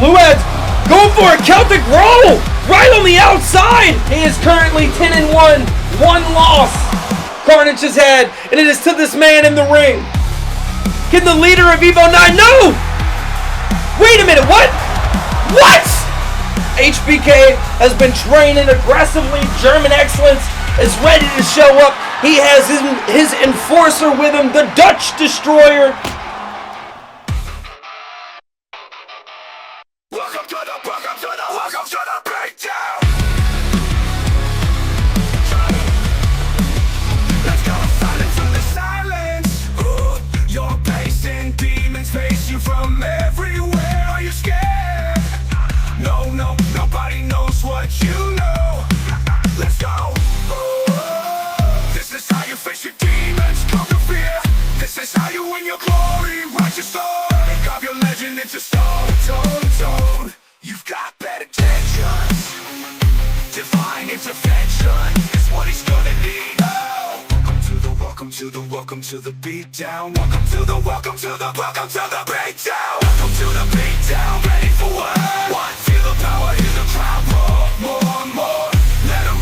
Luaddz going for a Celtic roll right on the outside. He is currently 10-1, one loss Carnage has had, and it is to this man in the ring. Can the leader of Evo 9? No! Wait a minute, what? What? HBK has been training aggressively. German excellence is ready to show up. He has his enforcer with him, the Dutch Destroyer. Welcome to the BeatDown. Let's go silence from the silence. You're pacing, demons face you from everywhere. Are you scared? No, nobody knows what you know. Let's go. This is how you face your demons, conquer fear. This is how you win your glory, write your story. Carve your legend into stone, tone. You've got bad intentions. Divine intervention is what he's gonna need. Oh. Welcome to the BeatDown. Welcome to the BeatDown. Welcome to the BeatDown. Ready for what? Feel the power, hear the crowd roar. More. Let him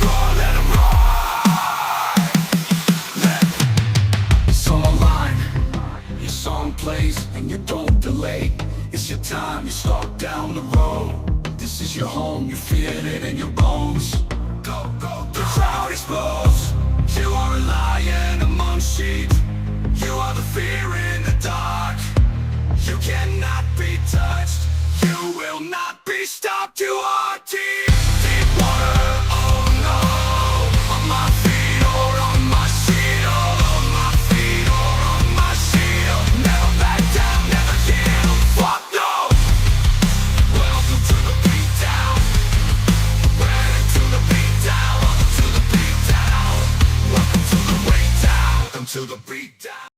roar. Song line. Your song plays and you don't delay. It's your time, you start down the road. This is your home, you feel it in your bones. Go. The crowd explodes. You are a lion among sheep. You are the fear in the dark. You cannot be touched. You will not be stopped. You are deep water. Oh no. On my feet or on my shield. On my feet or on my shield. Never back down, never yield. Fuck no. Welcome to the BeatDown. Ready to the BeatDown. Welcome to the BeatDown. Welcome to the BeatDown. Welcome to the BeatDown.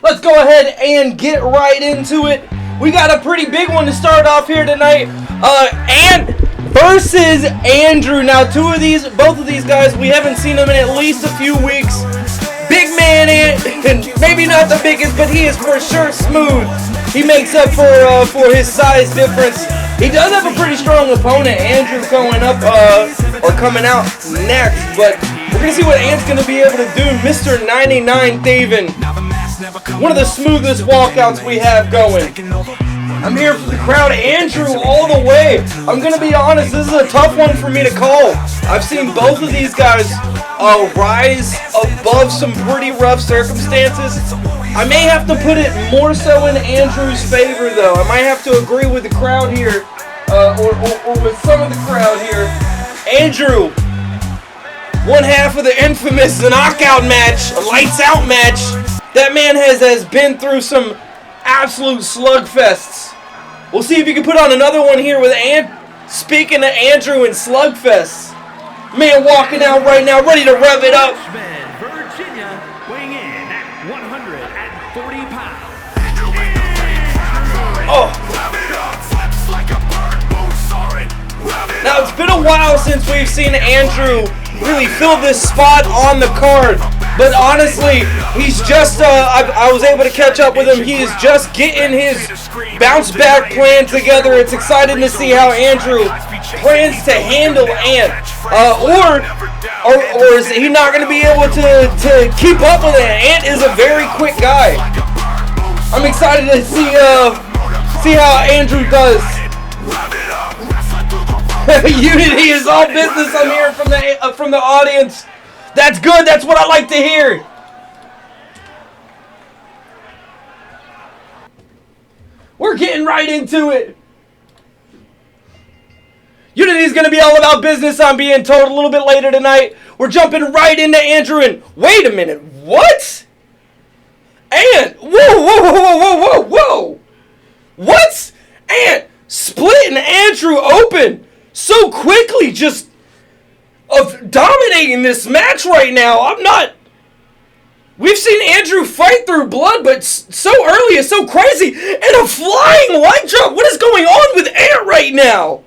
Let's go ahead and get right into it. We got a pretty big one to start off here tonight. Ant versus Andrew. Now, both of these guys, we haven't seen them in at least a few weeks. Big man Ant, and maybe not the biggest, but he is for sure smooth. He makes up for his size difference. He does have a pretty strong opponent, Andrew, coming out next, but we're gonna see what Ant's gonna be able to do. Mr. 99 Thaven, one of the smoothest walkouts we have going. I'm here for the crowd. Andrew all the way. I'm gonna be honest, this is a tough one for me to call. I've seen both of these guys rise above some pretty rough circumstances. I may have to put it more so in Andrew's favor, though. I might have to agree with the crowd here, or with some of the crowd here. Andrew, one half of the infamous knockout match, a lights out match. That man has been through some absolute slugfests. We'll see if you can put on another one here with speaking to Andrew and slugfests. Man walking out right now, ready to rev it up. Virginia, weighing in at 140 pounds. Oh. Now, it's been a while since we've seen Andrew really fill this spot on the card. But honestly, he's just, I was able to catch up with him. He is just getting his bounce back plan together. It's exciting to see how Andrew plans to handle Ant. Or is he not going to be able to keep up with it? Ant is a very quick guy. I'm excited to see how Andrew does. Unity is all business. I'm hearing from the audience. That's good. That's what I like to hear. We're getting right into it. Unity is going to be all about business, I'm being told, a little bit later tonight. We're jumping right into Andrew and... Wait a minute. What? And... Whoa. What? And splitting Andrew open so quickly, just... of dominating this match right now. We've seen Andrew fight through blood, but so early is so crazy. And a flying leg drop. What is going on with Ant right now?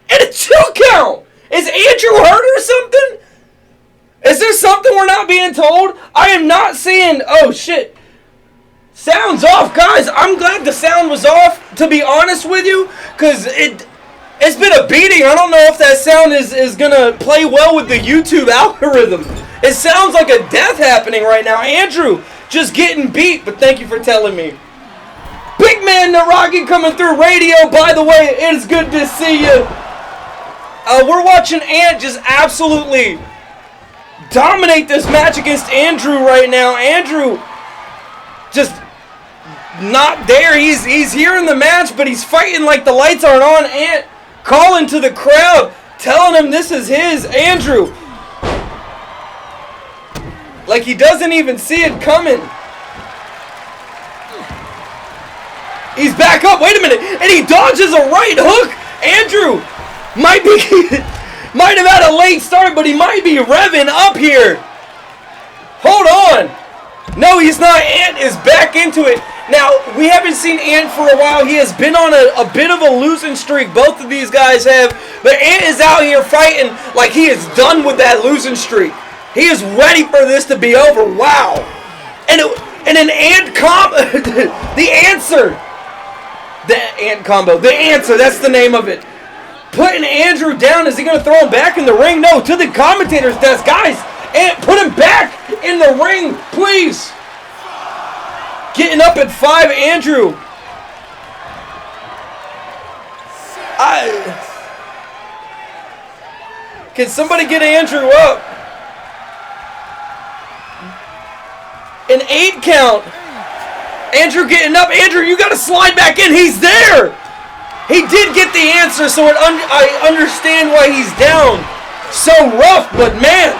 And a 2 count. Is Andrew hurt or something? Is there something we're not being told? I am not seeing... Oh, shit. Sound's off, guys. I'm glad the sound was off, to be honest with you, because it's been a beating. I don't know if that sound is going to play well with the YouTube algorithm. It sounds like a death happening right now. Andrew just getting beat, but thank you for telling me. Big man Naragi coming through radio, by the way. It is good to see you. We're watching Ant just absolutely dominate this match against Andrew right now. Andrew just not there. He's here in the match, but he's fighting like the lights aren't on. Ant calling to the crowd, telling him this is his. Andrew, like he doesn't even see it coming. He's back up. Wait a minute. And he dodges a right hook. Andrew might have had a late start, but he might be revving up here. Hold on. No, he's not. Ant is back into it. Now, we haven't seen Ant for a while. He has been on a bit of a losing streak. Both of these guys have. But Ant is out here fighting like he is done with that losing streak. He is ready for this to be over. Wow. And an Ant the answer. The Ant combo. The answer. That's the name of it. Putting Andrew down. Is he going to throw him back in the ring? No, to the commentator's desk. Guys, Ant, put him back in the ring, please. Getting up at 5, Andrew. Can somebody get Andrew up? An 8 count. Andrew getting up. Andrew, you got to slide back in. He's there. He did get the answer, so I understand why he's down. So rough, but man,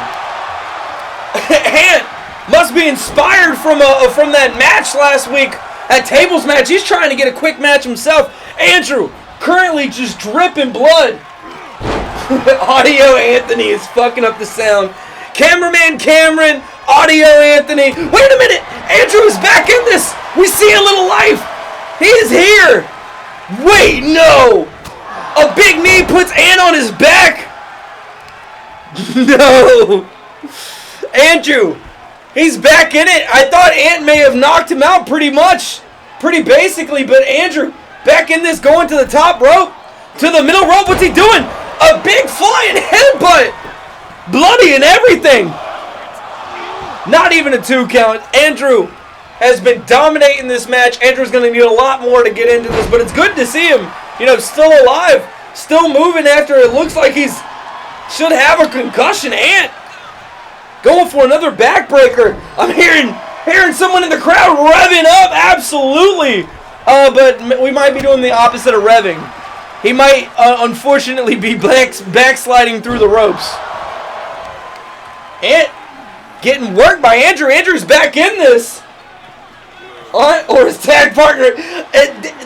Ant must be inspired from that match last week, that tables match. He's trying to get a quick match himself. Andrew currently just dripping blood. Audio Anthony is fucking up the sound. Cameraman Cameron, Audio Anthony. Wait a minute, Andrew is back in this. We see a little life. He is here. Wait, no. A big knee puts Ant on his back. No. Andrew, he's back in it. I thought Ant may have knocked him out pretty basically, but Andrew back in this, going to the top rope, to the middle rope. What's he doing? A big flying headbutt. Bloody and everything. Not even a 2 count. Andrew has been dominating this match. Andrew's going to need a lot more to get into this, but it's good to see him, still alive, still moving after it looks like should have a concussion. Ant going for another backbreaker. I'm hearing someone in the crowd revving up. Absolutely. But we might be doing the opposite of revving. He might, unfortunately, be backsliding through the ropes. Ant getting worked by Andrew. Andrew's back in this. Or his tag partner.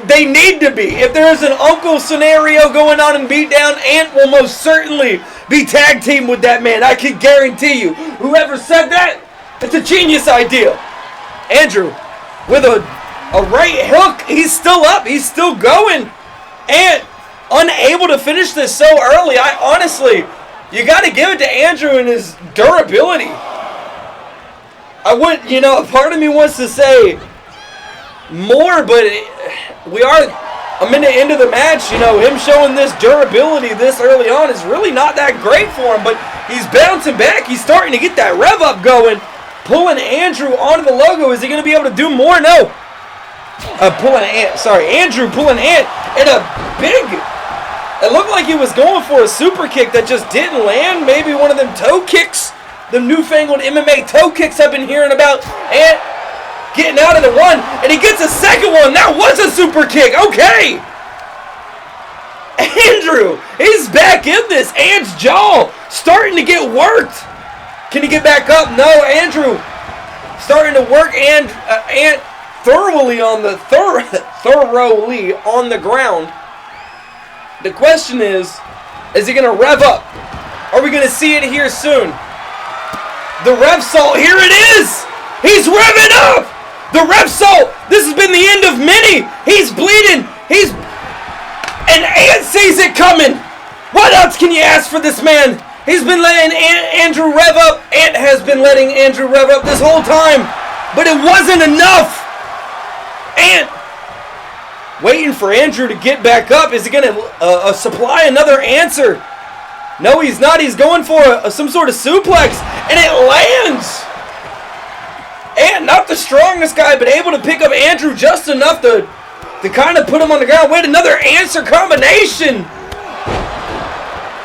They need to be. If there's an uncle scenario going on in BeatDown, Ant will most certainly be tag team with that man. I can guarantee you. Whoever said that, it's a genius idea. Andrew with a right hook. He's still up. He's still going. Ant unable to finish this so early. I honestly, you got to give it to Andrew and his durability. I would, part of me wants to say more, but we are a minute into the match. Him showing this durability this early on is really not that great for him, but he's bouncing back. He's starting to get that rev up going, pulling Andrew onto the logo. Is he going to be able to do more? No. Andrew pulling Ant in a big, it looked like he was going for a super kick that just didn't land. Maybe one of them toe kicks, the newfangled MMA toe kicks I've been hearing about. Ant getting out of the one, and he gets a second one. That was a super kick. Okay. Andrew, he's back in this. Ant's jaw starting to get worked. Can he get back up? No. Andrew starting to work Ant thoroughly on the ground. The question is he going to rev up? Are we going to see it here soon? The rev salt, here it is. He's revving up. The rev salt. This has been the end of many. He's bleeding. And Ant sees it coming. What else can you ask for this man? He's been letting Andrew rev up. Ant has been letting Andrew rev up this whole time. But it wasn't enough. And waiting for Andrew to get back up. Is he going to supply another answer? No, he's not. He's going for some sort of suplex, and it lands. And not the strongest guy, but able to pick up Andrew just enough to kind of put him on the ground. Wait, another answer combination.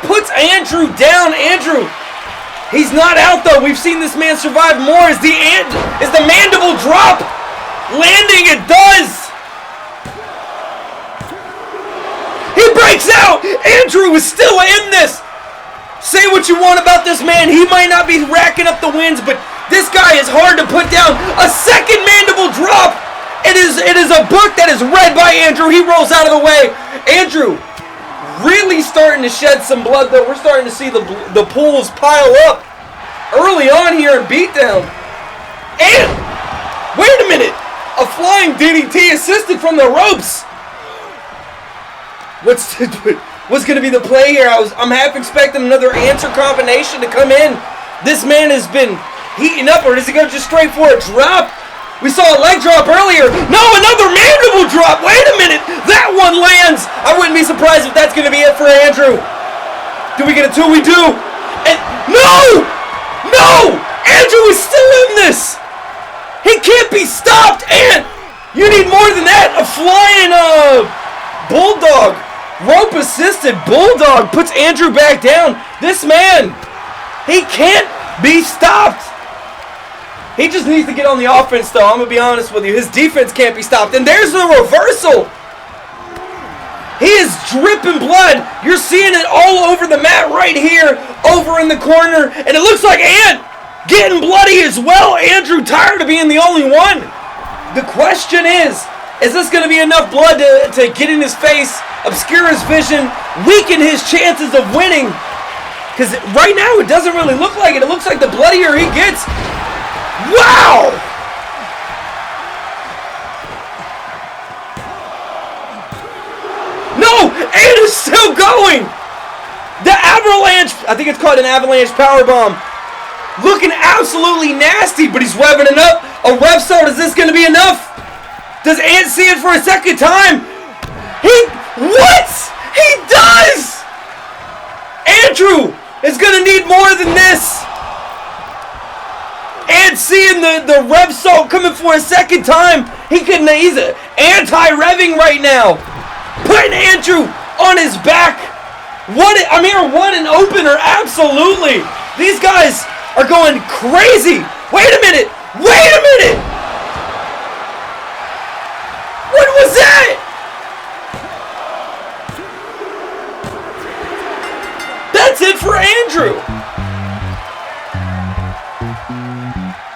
Puts Andrew down. Andrew, he's not out though. We've seen this man survive more. Is the mandible drop landing? It does. He breaks out. Andrew is still in this. Say what you want about this man. He might not be racking up the wins, but this guy is hard to put down. A second mandible drop. It is a book that is read by Andrew. He rolls out of the way. Andrew really starting to shed some blood though. We're starting to see the pools pile up early on here in Beatdown. And wait a minute. A flying DDT assisted from the ropes. What's going to be the play here? I'm half expecting another answer combination to come in. This man has been heating up, or does he go just straight for a drop? We saw a leg drop earlier. No, another mandible drop. Wait a minute. That one lands. I wouldn't be surprised if that's going to be it for Andrew. Do we get a 2? We do. And no! No! Andrew is still in this. He can't be stopped. And you need more than that. A flying bulldog. Rope-assisted bulldog puts Andrew back down. This man, he can't be stopped. He just needs to get on the offense, though. I'm going to be honest with you. His defense can't be stopped. And there's the reversal. He is dripping blood. You're seeing it all over the mat right here, over in the corner. And it looks like Ant getting bloody as well. Andrew tired of being the only one. The question is this going to be enough blood to get in his face, obscure his vision, weaken his chances of winning? Because right now it doesn't really look like it. It looks like the bloodier he gets. Wow! No! And it's still going! The avalanche, I think it's called an avalanche powerbomb. Looking absolutely nasty, but he's revving it up. A rev start, is this going to be enough? Does Ant see it for a second time? What? He does! Andrew is going to need more than this. And seeing the rev salt coming for a second time. He's anti-revving right now. Putting Andrew on his back. What an opener, absolutely. These guys are going crazy. Wait a minute. What was that? That's it for Andrew.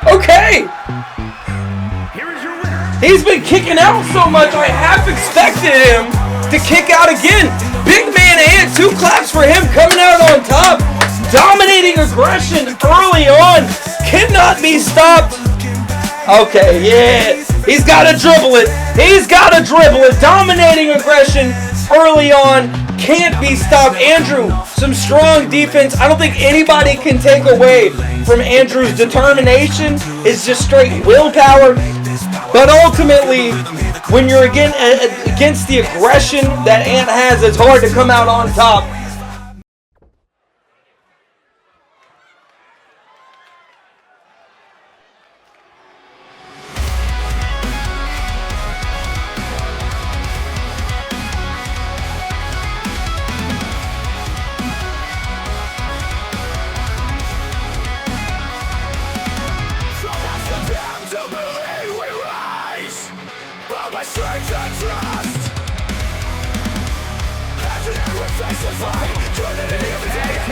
Okay. Here is your winner. He's been kicking out so much, I half expected him to kick out again. Big man Ant, 2 claps for him coming out on top. Dominating aggression early on. Cannot be stopped. Okay, yeah. He's got to dribble it. Dominating aggression early on. Can't be stopped. Andrew, some strong defense. I don't think anybody can take away from Andrew's determination. It's just straight willpower. But ultimately, when you're against the aggression that Ant has, it's hard to come out on top.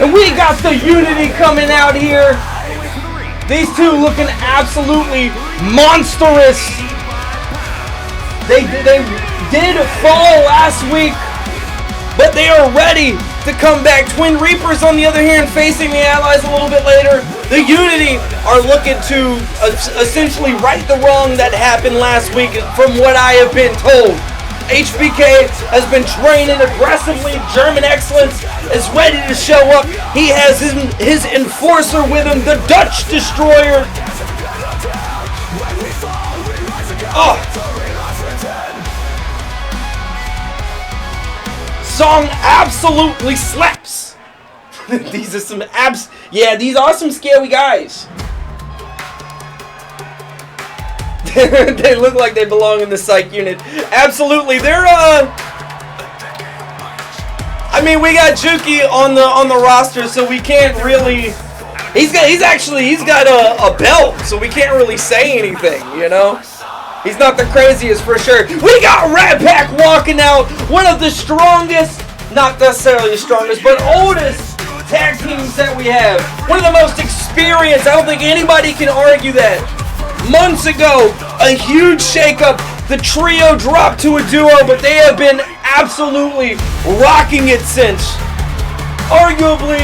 And we got the Unity coming out here. These two looking absolutely monstrous. They did fall last week, but they are ready to come back. Twin Reapers, on the other hand, facing the Allies a little bit later. The Unity are looking to essentially right the wrong that happened last week, from what I have been told. HBK has been training aggressively. German Excellence is ready to show up. He has his enforcer with him, the Dutch Destroyer. Oh, song absolutely slaps. These are some these are some scary guys. They look like they belong in the psych unit. Absolutely. They're I mean, we got Jukey on the roster, so we can't really. He's got a belt, so we can't really say anything, you know. He's not the craziest for sure. We got Ratpack walking out, one of the strongest, not necessarily the strongest, but oldest tag teams that we have. One of the most experienced. I don't think anybody can argue that. Months ago, a huge shakeup. The trio dropped to a duo, but they have been absolutely rocking it since. Arguably,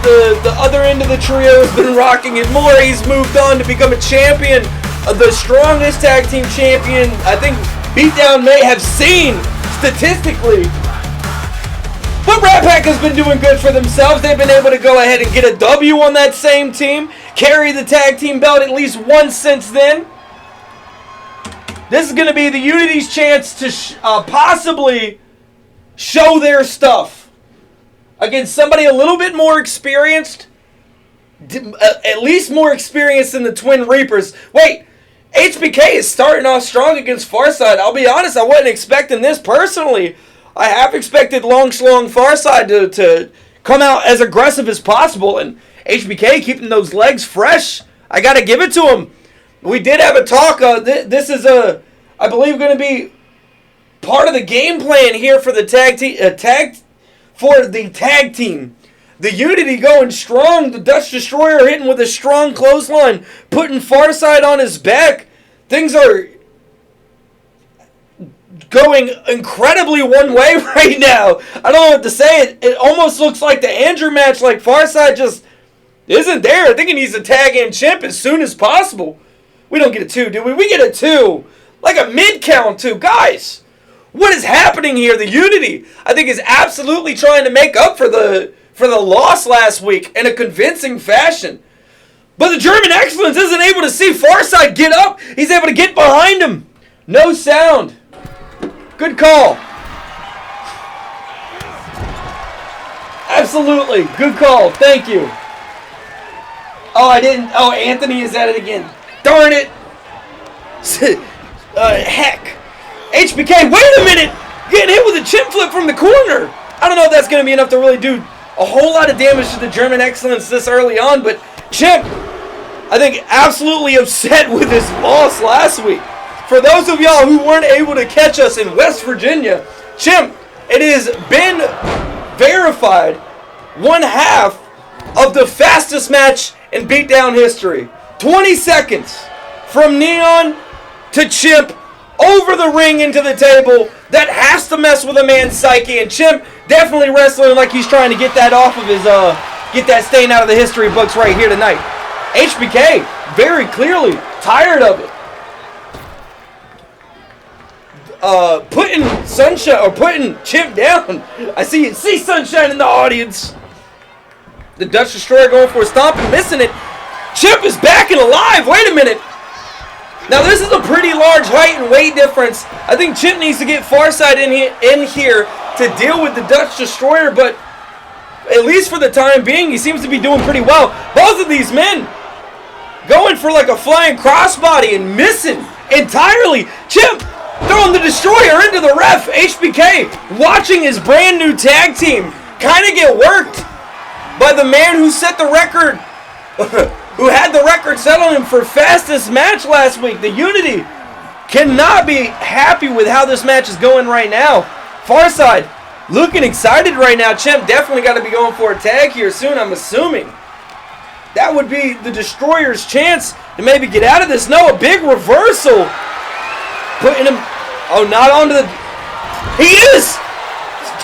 the other end of the trio has been rocking it more. He's moved on to become a champion, the strongest tag team champion I think BeatDown may have seen statistically. But Ratpack has been doing good for themselves. They've been able to go ahead and get a W on that same team, carry the tag team belt at least once since then. This is going to be the Unity's chance to possibly show their stuff against somebody a little bit more experienced, at least more experienced than the Twin Reapers. Wait, HBK is starting off strong against Farside. I'll be honest, I wasn't expecting this personally. I have expected Long Schlong Farside to come out as aggressive as possible, and HBK keeping those legs fresh. I got to give it to him. We did have a talk. This is I believe, going to be part of the game plan here for the tag team. The Unity going strong. The Dutch Destroyer hitting with a strong clothesline, putting Farside on his back. Things are going incredibly one way right now. I don't know what to say. It almost looks like the Andrew match, like Farside just isn't there. I think he needs to tag in Chimp as soon as possible. We don't get a 2, do we? We get a 2. Like a mid-count 2. Guys, what is happening here? The Unity, I think, is absolutely trying to make up for the loss last week in a convincing fashion. But the German Excellence isn't able to see Farside get up. He's able to get behind him. No sound. Good call. Absolutely. Good call. Thank you. Oh, I didn't. Oh, Anthony is at it again. Darn it. Heck. HBK, wait a minute. Getting hit with a chimp flip from the corner. I don't know if that's going to be enough to really do a whole lot of damage to the German Excellence this early on, but Chimp, I think, absolutely upset with his loss last week. For those of y'all who weren't able to catch us in West Virginia, Chimp, it has been verified 1/2 of the fastest match in BeatDown history. 20 seconds from Neon to Chimp over the ring into the table. That has to mess with a man's psyche, and Chimp definitely wrestling like he's trying to get that off of his, get that stain out of the history books right here tonight. HBK, very clearly tired of it. Putting Chimp down. I see Sunshine in the audience. The Dutch Destroyer going for a stomp and missing it. Chimp is back and alive. Wait a minute. Now this is a pretty large height and weight difference. I think Chimp needs to get Farside in here to deal with the Dutch Destroyer, but at least for the time being, he seems to be doing pretty well. Both of these men going for like a flying crossbody and missing entirely. Chimp throwing the Destroyer into the ref. HBK watching his brand new tag team kind of get worked by the man who set the record, who had the record set on him for fastest match last week. The Unity cannot be happy with how this match is going right now. Farside looking excited right now. Chimp definitely got to be going for a tag here soon, I'm assuming. That would be the Destroyer's chance to maybe get out of this. No, a big reversal. Putting him, not onto the, he is!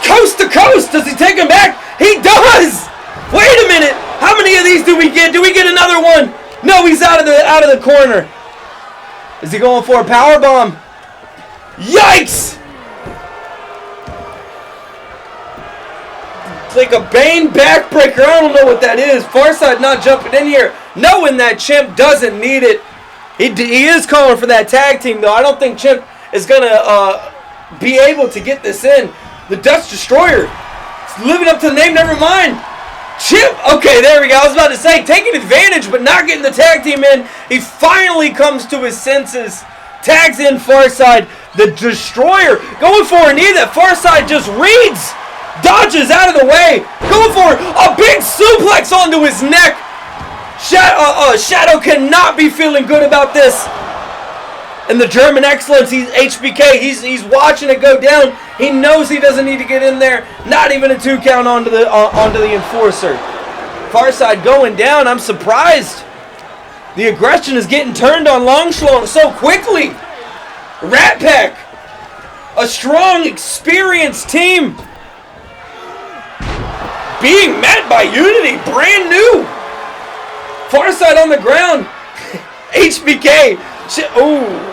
Coast to coast, does he take him back? He does! Wait a minute, how many of these do we get? Do we get another one? No, he's out of the corner. Is he going for a power bomb? Yikes! It's like a Bane backbreaker. I don't know what that is. Farside not jumping in here, knowing that Chimp doesn't need it. He is calling for that tag team, though. I don't think Chimp is going to be able to get this in. The Dutch Destroyer. It's living up to the name, never mind. Chip, okay, there we go. I was about to say, taking advantage, but not getting the tag team in. He finally comes to his senses. Tags in Farside. The Destroyer going for a knee that Farside just reads. Dodges out of the way. Going for a big suplex onto his neck. Shadow cannot be feeling good about this. And the German Excellence, he's HBK. He's watching it go down. He knows he doesn't need to get in there. Not even a 2 count onto the Enforcer. Farside going down. I'm surprised. The aggression is getting turned on Longschlong so quickly. Ratpack, a strong, experienced team, being met by Unity, brand new. Farside on the ground. HBK. Ooh.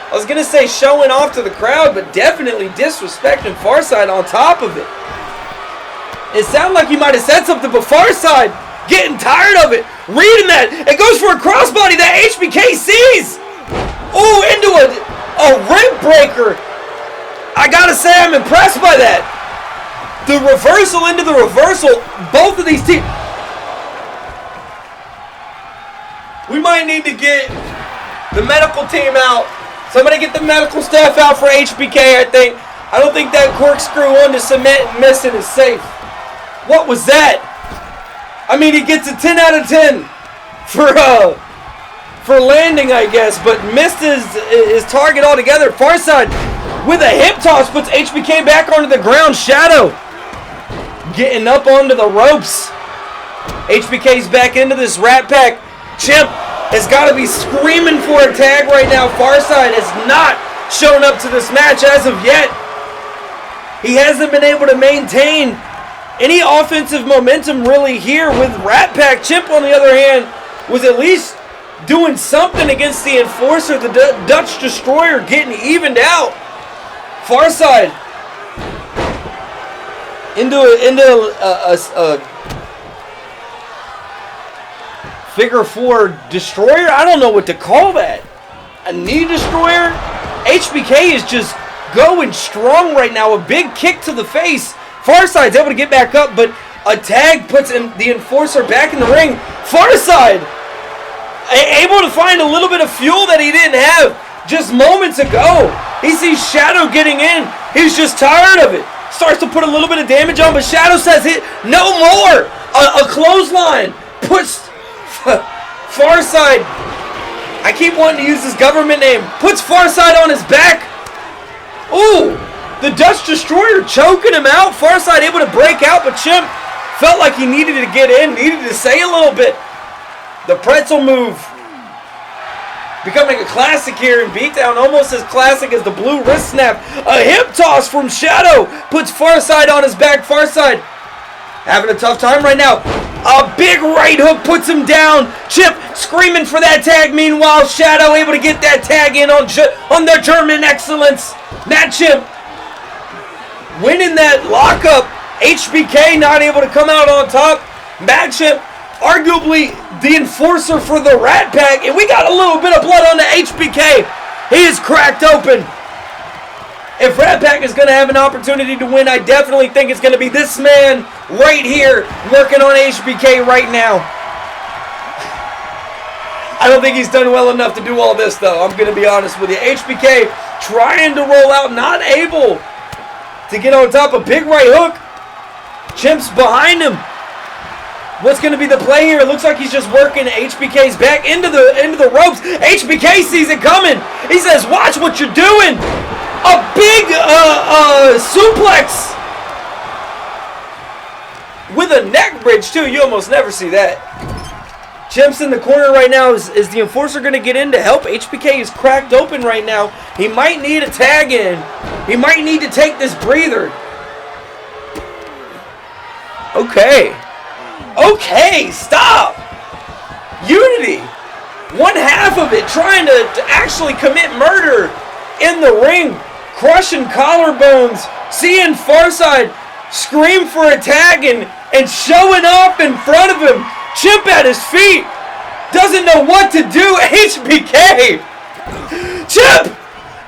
I was going to say showing off to the crowd, but definitely disrespecting Farside on top of it. It sounded like he might have said something, but Farside getting tired of it. Reading that. It goes for a crossbody that HBK sees. Ooh, into a rib breaker. I got to say I'm impressed by that. The reversal into the reversal. Both of these teams. We might need to get the medical team out. Somebody get the medical staff out for HBK, I think. I don't think that corkscrew onto cement and missing is safe. What was that? I mean, he gets a 10 out of 10 for landing, I guess, but missed his target altogether. Farside with a hip toss puts HBK back onto the ground. Shadow getting up onto the ropes. HBK's back into this Ratpack. Chimp has got to be screaming for a tag right now. Farside has not shown up to this match as of yet. He hasn't been able to maintain any offensive momentum really here with Ratpack. Chimp, on the other hand, was at least doing something against the Enforcer. The Dutch Destroyer getting evened out. Farside into a figure 4 destroyer. I don't know what to call that. A knee destroyer. HBK is just going strong right now. A big kick to the face. Farside's able to get back up, but a tag puts the Enforcer back in the ring. Farside able to find a little bit of fuel that he didn't have just moments ago. He sees Shadow getting in. He's just tired of it. Starts to put a little bit of damage on, but Shadow says it no more. A clothesline puts Farside, I keep wanting to use his government name, puts Farside on his back. Ooh, the Dutch Destroyer choking him out. Farside able to break out, but Chimp felt like he needed to get in, needed to say a little bit. The pretzel move becoming a classic here in BeatDown, almost as classic as the blue wrist snap. A hip toss from Shadow puts Farside on his back. Farside having a tough time right now. A big right hook puts him down. Chip screaming for that tag. Meanwhile, Shadow able to get that tag in on their German Excellence. Matt Chip winning that lockup. HBK not able to come out on top. Matt Chip arguably the Enforcer for the Ratpack. And we got a little bit of blood on the HBK. He is cracked open. If Ratpack is going to have an opportunity to win, I definitely think it's going to be this man right here working on HBK right now. I don't think he's done well enough to do all this, though. I'm going to be honest with you. HBK trying to roll out, not able to get on top. A big right hook. Chimp's behind him. What's going to be the play here? It looks like he's just working HBK's back into the ropes. HBK sees it coming. He says, "Watch what you're doing." A big suplex with a neck bridge too. You almost never see that. Chimp's in the corner right now. Is the Enforcer going to get in to help? HBK is cracked open right now. He might need a tag in. He might need to take this breather. Okay, stop. Unity, one half of it, trying to actually commit murder in the ring. Crushing collarbones, seeing Farside scream for a tag and showing up in front of him. Chimp at his feet, doesn't know what to do. HBK, Chimp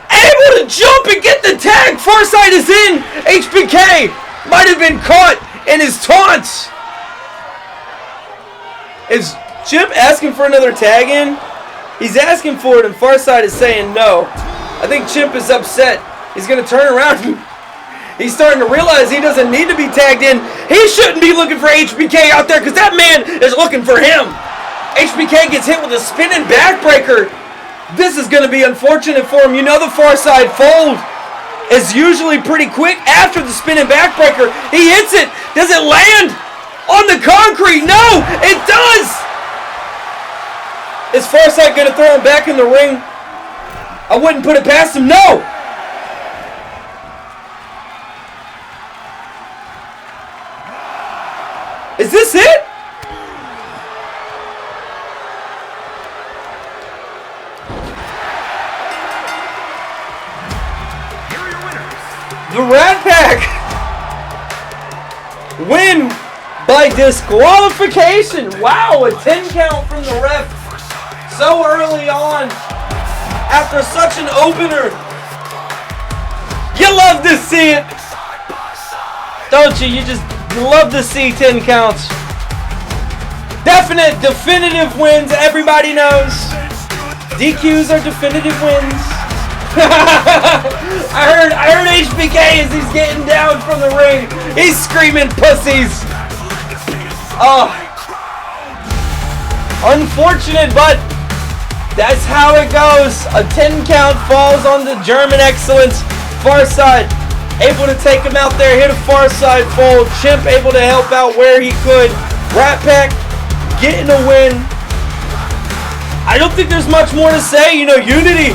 able to to jump and get the tag. Farside is in. HBK might have been caught in his taunts. Is Chimp asking for another tag in? He's asking for it, and Farside is saying no. I think Chimp is upset. He's going to turn around. He's starting to realize he doesn't need to be tagged in. He shouldn't be looking for HBK out there because that man is looking for him. HBK gets hit with a spinning backbreaker. This is going to be unfortunate for him. You know the Farside fold is usually pretty quick after the spinning backbreaker. He hits it. Does it land on the concrete? No, it does. Is Farside going to throw him back in the ring? I wouldn't put it past him. No. Is this it? The Ratpack win by disqualification. Wow, a 10 count from the ref so early on after such an opener. You love to see it, don't you? You just love to see 10 counts. Definitive wins, everybody knows. DQs are definitive wins. I heard HBK as he's getting down from the ring. He's screaming pussies. Oh. Unfortunate, but that's how it goes. A 10 count falls on the German Excellence. Farside able to take him out there, hit a Farside fold. Chimp able to help out where he could. Ratpack getting a win. I don't think there's much more to say. You know, Unity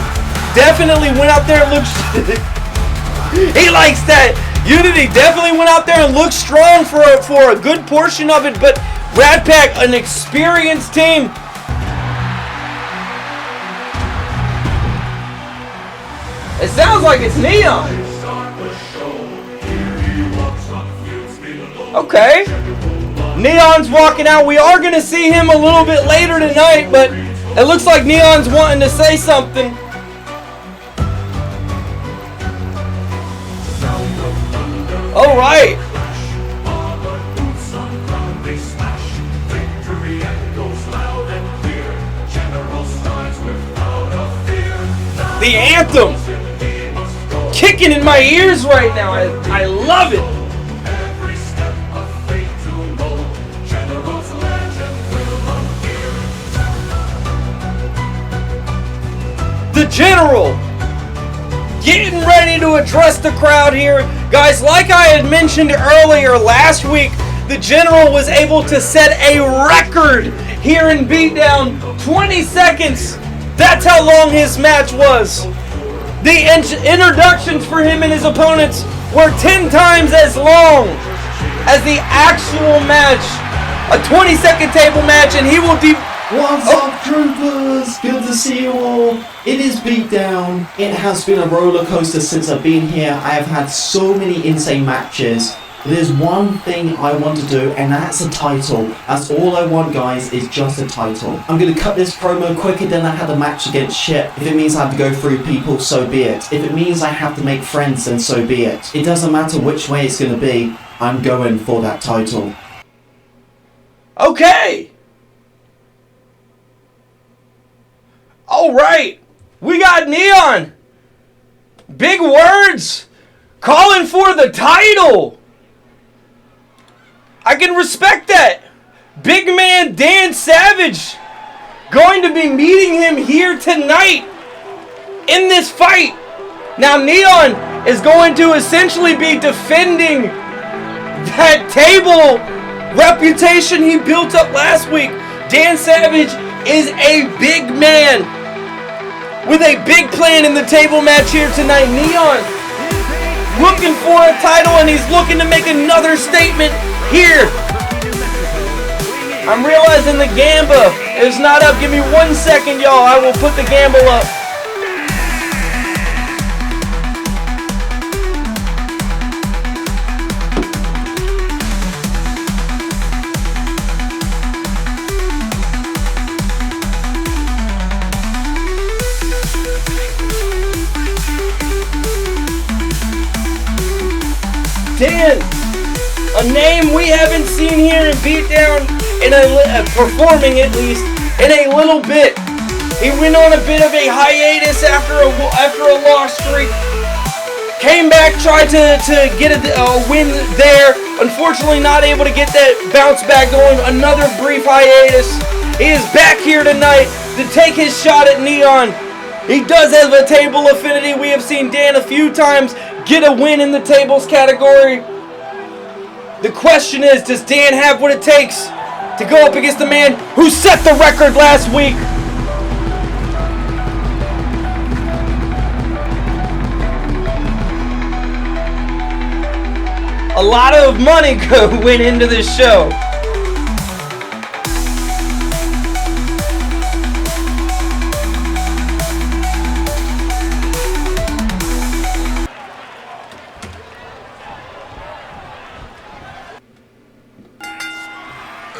definitely went out there and looked. He likes that. Unity definitely went out there and looked strong for a good portion of it, but Ratpack, an experienced team. It sounds like it's Neon. Okay. Neon's walking out. We are going to see him a little bit later tonight, but it looks like Neon's wanting to say something. All right. The anthem kicking in my ears right now. I love it. The General getting ready to address the crowd here. Guys, like I had mentioned earlier last week, the General was able to set a record here in BeatDown. 20 seconds. That's how long his match was. The introductions for him and his opponents were 10 times as long as the actual match. A 20-second table match, and he will What's up, troopers? Good to see you all. It is BeatDown. It has been a roller coaster since I've been here. I have had so many insane matches. There's one thing I want to do, and that's a title. That's all I want, guys, is just a title. I'm going to cut this promo quicker than I had a match against shit. If it means I have to go through people, so be it. If it means I have to make friends, then so be it. It doesn't matter which way it's going to be. I'm going for that title. Okay. All right. We got Neon. Big words. Calling for the title. I can respect that. Big man Dan Savage going to be meeting him here tonight in this fight. Now Neon is going to essentially be defending that table reputation he built up last week. Dan Savage is a big man with a big plan in the table match here tonight. Neon looking for a title, and he's looking to make another statement here. I'm realizing the Gamba is not up. Give me 1 second, y'all. I will put the Gamba up. Dan, a name we haven't seen here in BeatDown, performing at least, in a little bit. He went on a bit of a hiatus after a loss streak. Came back, tried to get a win there. Unfortunately, not able to get that bounce back going. Another brief hiatus. He is back here tonight to take his shot at Neon. He does have a table affinity. We have seen Dan a few times get a win in the tables category. The question is, does Dan have what it takes to go up against the man who set the record last week? A lot of money went into this show.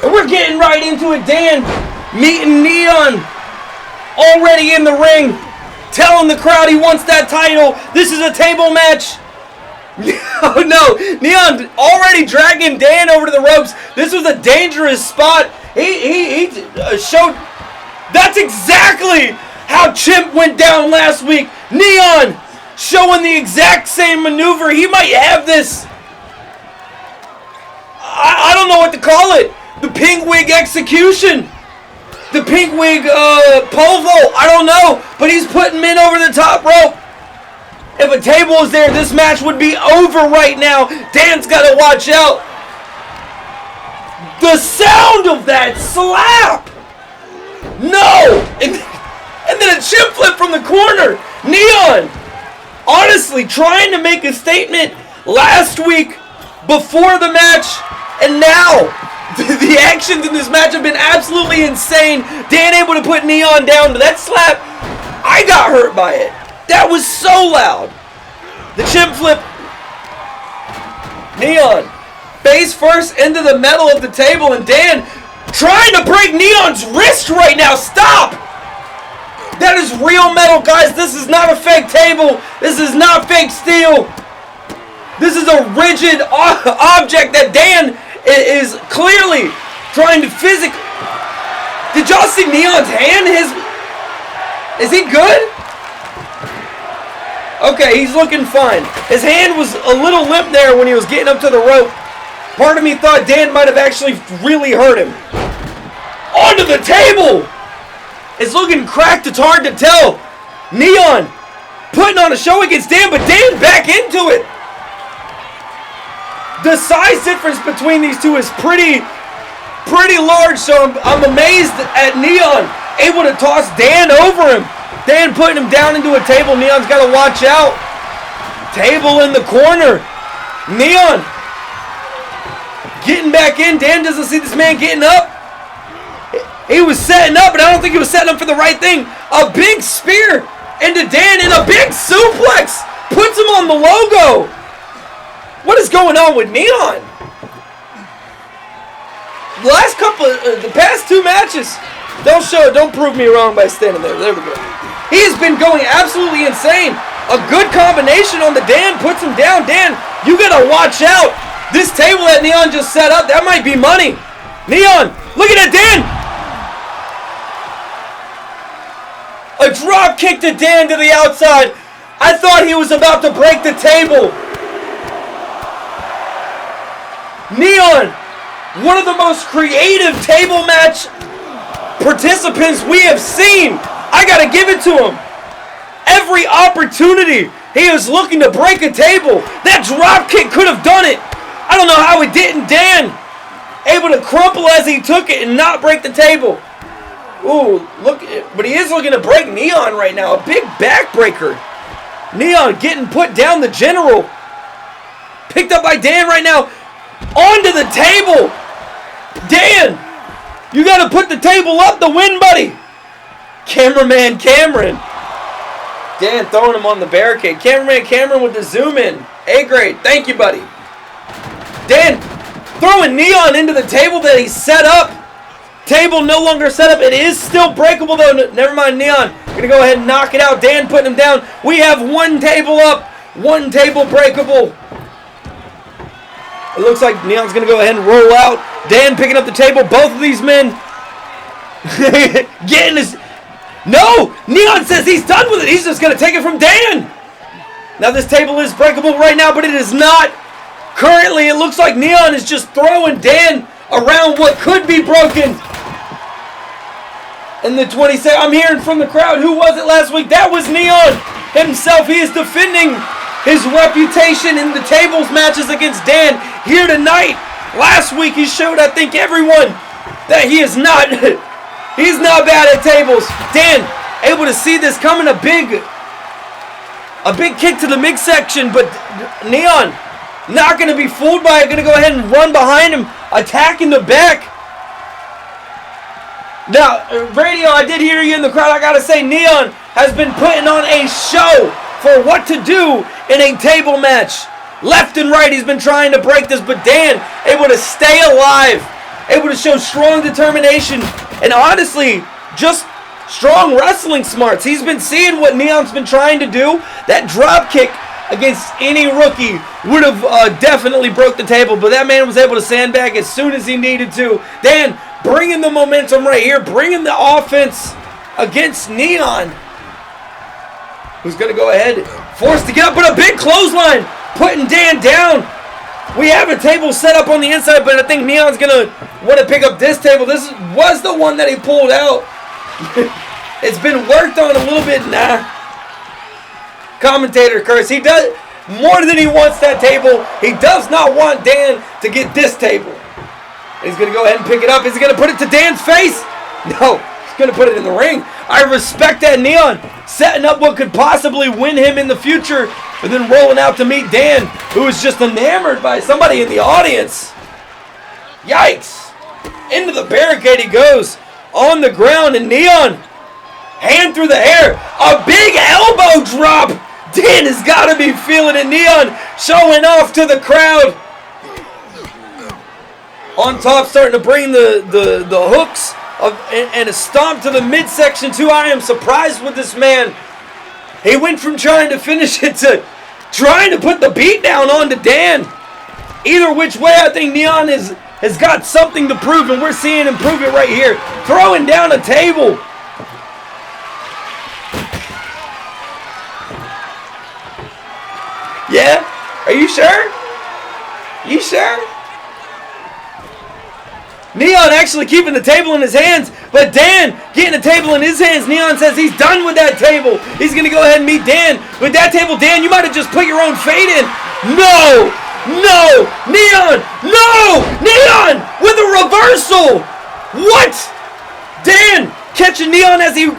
And we're getting right into it. Dan meeting Neon already in the ring, telling the crowd he wants that title. This is a table match. Oh no, Neon already dragging Dan over to the ropes. This was a dangerous spot. He showed. That's exactly how Chimp went down last week. Neon showing the exact same maneuver. He might have this. I don't know what to call it. The pink wig execution. The pink wig pole vault. I don't know. But he's putting men over the top rope. If a table was there, this match would be over right now. Dan's got to watch out. The sound of that slap. No. And then a chip flip from the corner. Neon, honestly, trying to make a statement last week before the match. And now, the actions in this match have been absolutely insane. Dan able to put Neon down. But that slap, I got hurt by it. That was so loud. The chimp flip. Neon, face first into the metal of the table, and Dan trying to break Neon's wrist right now. Stop! That is real metal, guys. This is not a fake table. This is not fake steel. This is a rigid object that Dan is clearly trying to physically. Did y'all see Neon's hand? Is he good? Okay, he's looking fine. His hand was a little limp there when he was getting up to the rope. Part of me thought Dan might have actually really hurt him. Onto the table! It's looking cracked, it's hard to tell. Neon putting on a show against Dan, but Dan back into it. The size difference between these two is pretty large, so I'm amazed at Neon able to toss Dan over him. Dan putting him down into a table. Neon's got to watch out. Table in the corner. Neon getting back in. Dan doesn't see this man getting up. He was setting up, but I don't think he was setting up for the right thing. A big spear into Dan and a big suplex. Puts him on the logo. What is going on with Neon? The past two matches. Don't prove me wrong by standing there. There we go. He has been going absolutely insane. A good combination on the Dan, puts him down. Dan, you gotta watch out. This table that Neon just set up, that might be money. Neon, look at that Dan. A drop kick to Dan to the outside. I thought he was about to break the table. Neon, one of the most creative table match participants we have seen. I gotta give it to him. Every opportunity he was looking to break a table. That drop kick could have done it. I don't know how it didn't. Dan able to crumple as he took it and not break the table. Ooh, look, but he is looking to break Neon right now. A big backbreaker. Neon getting put down. The general picked up by Dan right now. Onto the table. Dan, you got to put the table up to win, buddy. Cameraman Cameron. Dan throwing him on the barricade. Cameraman Cameron with the zoom in. A-grade. Thank you, buddy. Dan throwing Neon into the table that he set up. Table no longer set up. It is still breakable, though. Never mind, Neon. Going to go ahead and knock it out. Dan putting him down. We have one table up. One table breakable. It looks like Neon's going to go ahead and roll out. Dan picking up the table. Both of these men getting his... No! Neon says he's done with it. He's just going to take it from Dan. Now this table is breakable right now, but it is not. Currently, it looks like Neon is just throwing Dan around what could be broken. And the 27, I'm hearing from the crowd, who was it last week? That was Neon himself. He is defending his reputation in the tables matches against Dan here tonight. Last week he showed, I think, everyone that he is not, he's not bad at tables. Dan able to see this coming, a big kick to the midsection, but Neon not going to be fooled by it, going to go ahead and run behind him, attacking the back. Now, Radio, I did hear you in the crowd. I got to say, Neon has been putting on a show for what to do in a table match. Left and right, he's been trying to break this, but Dan able to stay alive, able to show strong determination, and honestly, just strong wrestling smarts. He's been seeing what Neon's been trying to do. That drop kick against any rookie would have definitely broke the table, but that man was able to sandbag as soon as he needed to. Dan bringing the momentum right here, bringing the offense against Neon, who's going to go ahead, forced to get up, but a big clothesline, putting Dan down. We have a table set up on the inside, but I think Neon's going to want to pick up this table. This was the one that he pulled out. It's been worked on a little bit. Nah. Commentator curse. He does more than he wants that table. He does not want Dan to get this table. He's going to go ahead and pick it up. Is he going to put it to Dan's face? No. He's going to put it in the ring. I respect that. Neon setting up what could possibly win him in the future, but then rolling out to meet Dan, who is just enamored by somebody in the audience. Yikes. Into the barricade he goes. On the ground, and Neon, hand through the hair. A big elbow drop. Dan has got to be feeling it. Neon showing off to the crowd. On top, starting to bring the hooks and a stomp to the midsection too. I am surprised with this man. He went from trying to finish it to trying to put the beat down onto Dan. Either which way, I think Neon has got something to prove, and we're seeing him prove it right here. Throwing down a table. Yeah? Are you sure? You sure? Neon actually keeping the table in his hands, but Dan getting the table in his hands. Neon says he's done with that table. He's going to go ahead and meet Dan. With that table, Dan, you might have just put your own fate in. No! No! Neon! No! Neon! With a reversal! What? Dan catching Neon as he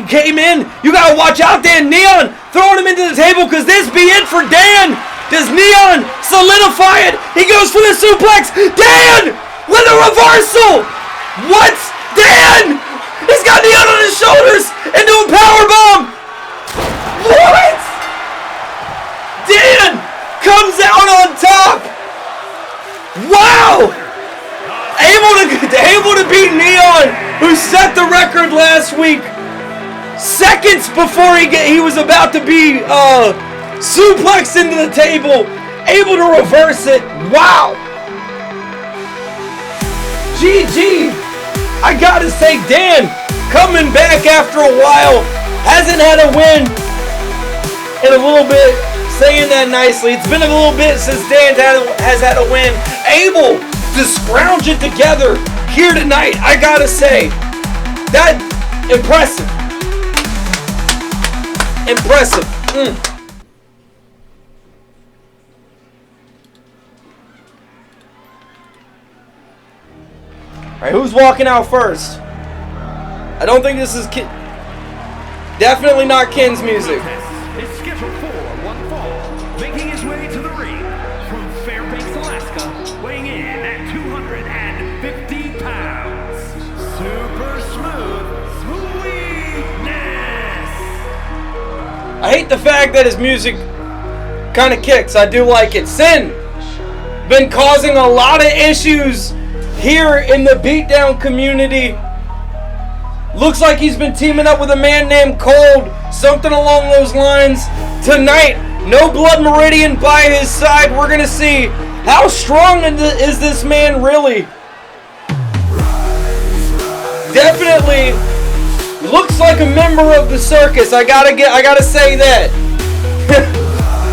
came in. You got to watch out, Dan. Neon throwing him into the table, because this be it for Dan. Does Neon solidify it? He goes for the suplex. Dan! With a reversal! What? Dan! He's got Neon on his shoulders into a powerbomb! What? Dan comes out on top! Wow! Able to beat Neon, who set the record last week. Seconds before he was about to be suplexed into the table. Able to reverse it. Wow! GG! I gotta say, Dan coming back after a while. Hasn't had a win in a little bit. Saying that nicely. It's been a little bit since Dan has had a win. Able to scrounge it together here tonight. I gotta say, that impressive. Impressive. Alright, who's walking out first? I don't think this is definitely not Ken's music. Is scheduled for one fall, making his way to the ring from Fairbanks, Alaska, weighing in at 250 pounds. Super smooth sweetness. I hate the fact that his music kind of kicks. I do like it. Sin been causing a lot of issues here in the BeatDown community. Looks like he's been teaming up with a man named Cold, something along those lines. Tonight, no Blood Meridian by his side. We're going to see How strong is this man really? Definitely looks like a member of the circus. I gotta say that.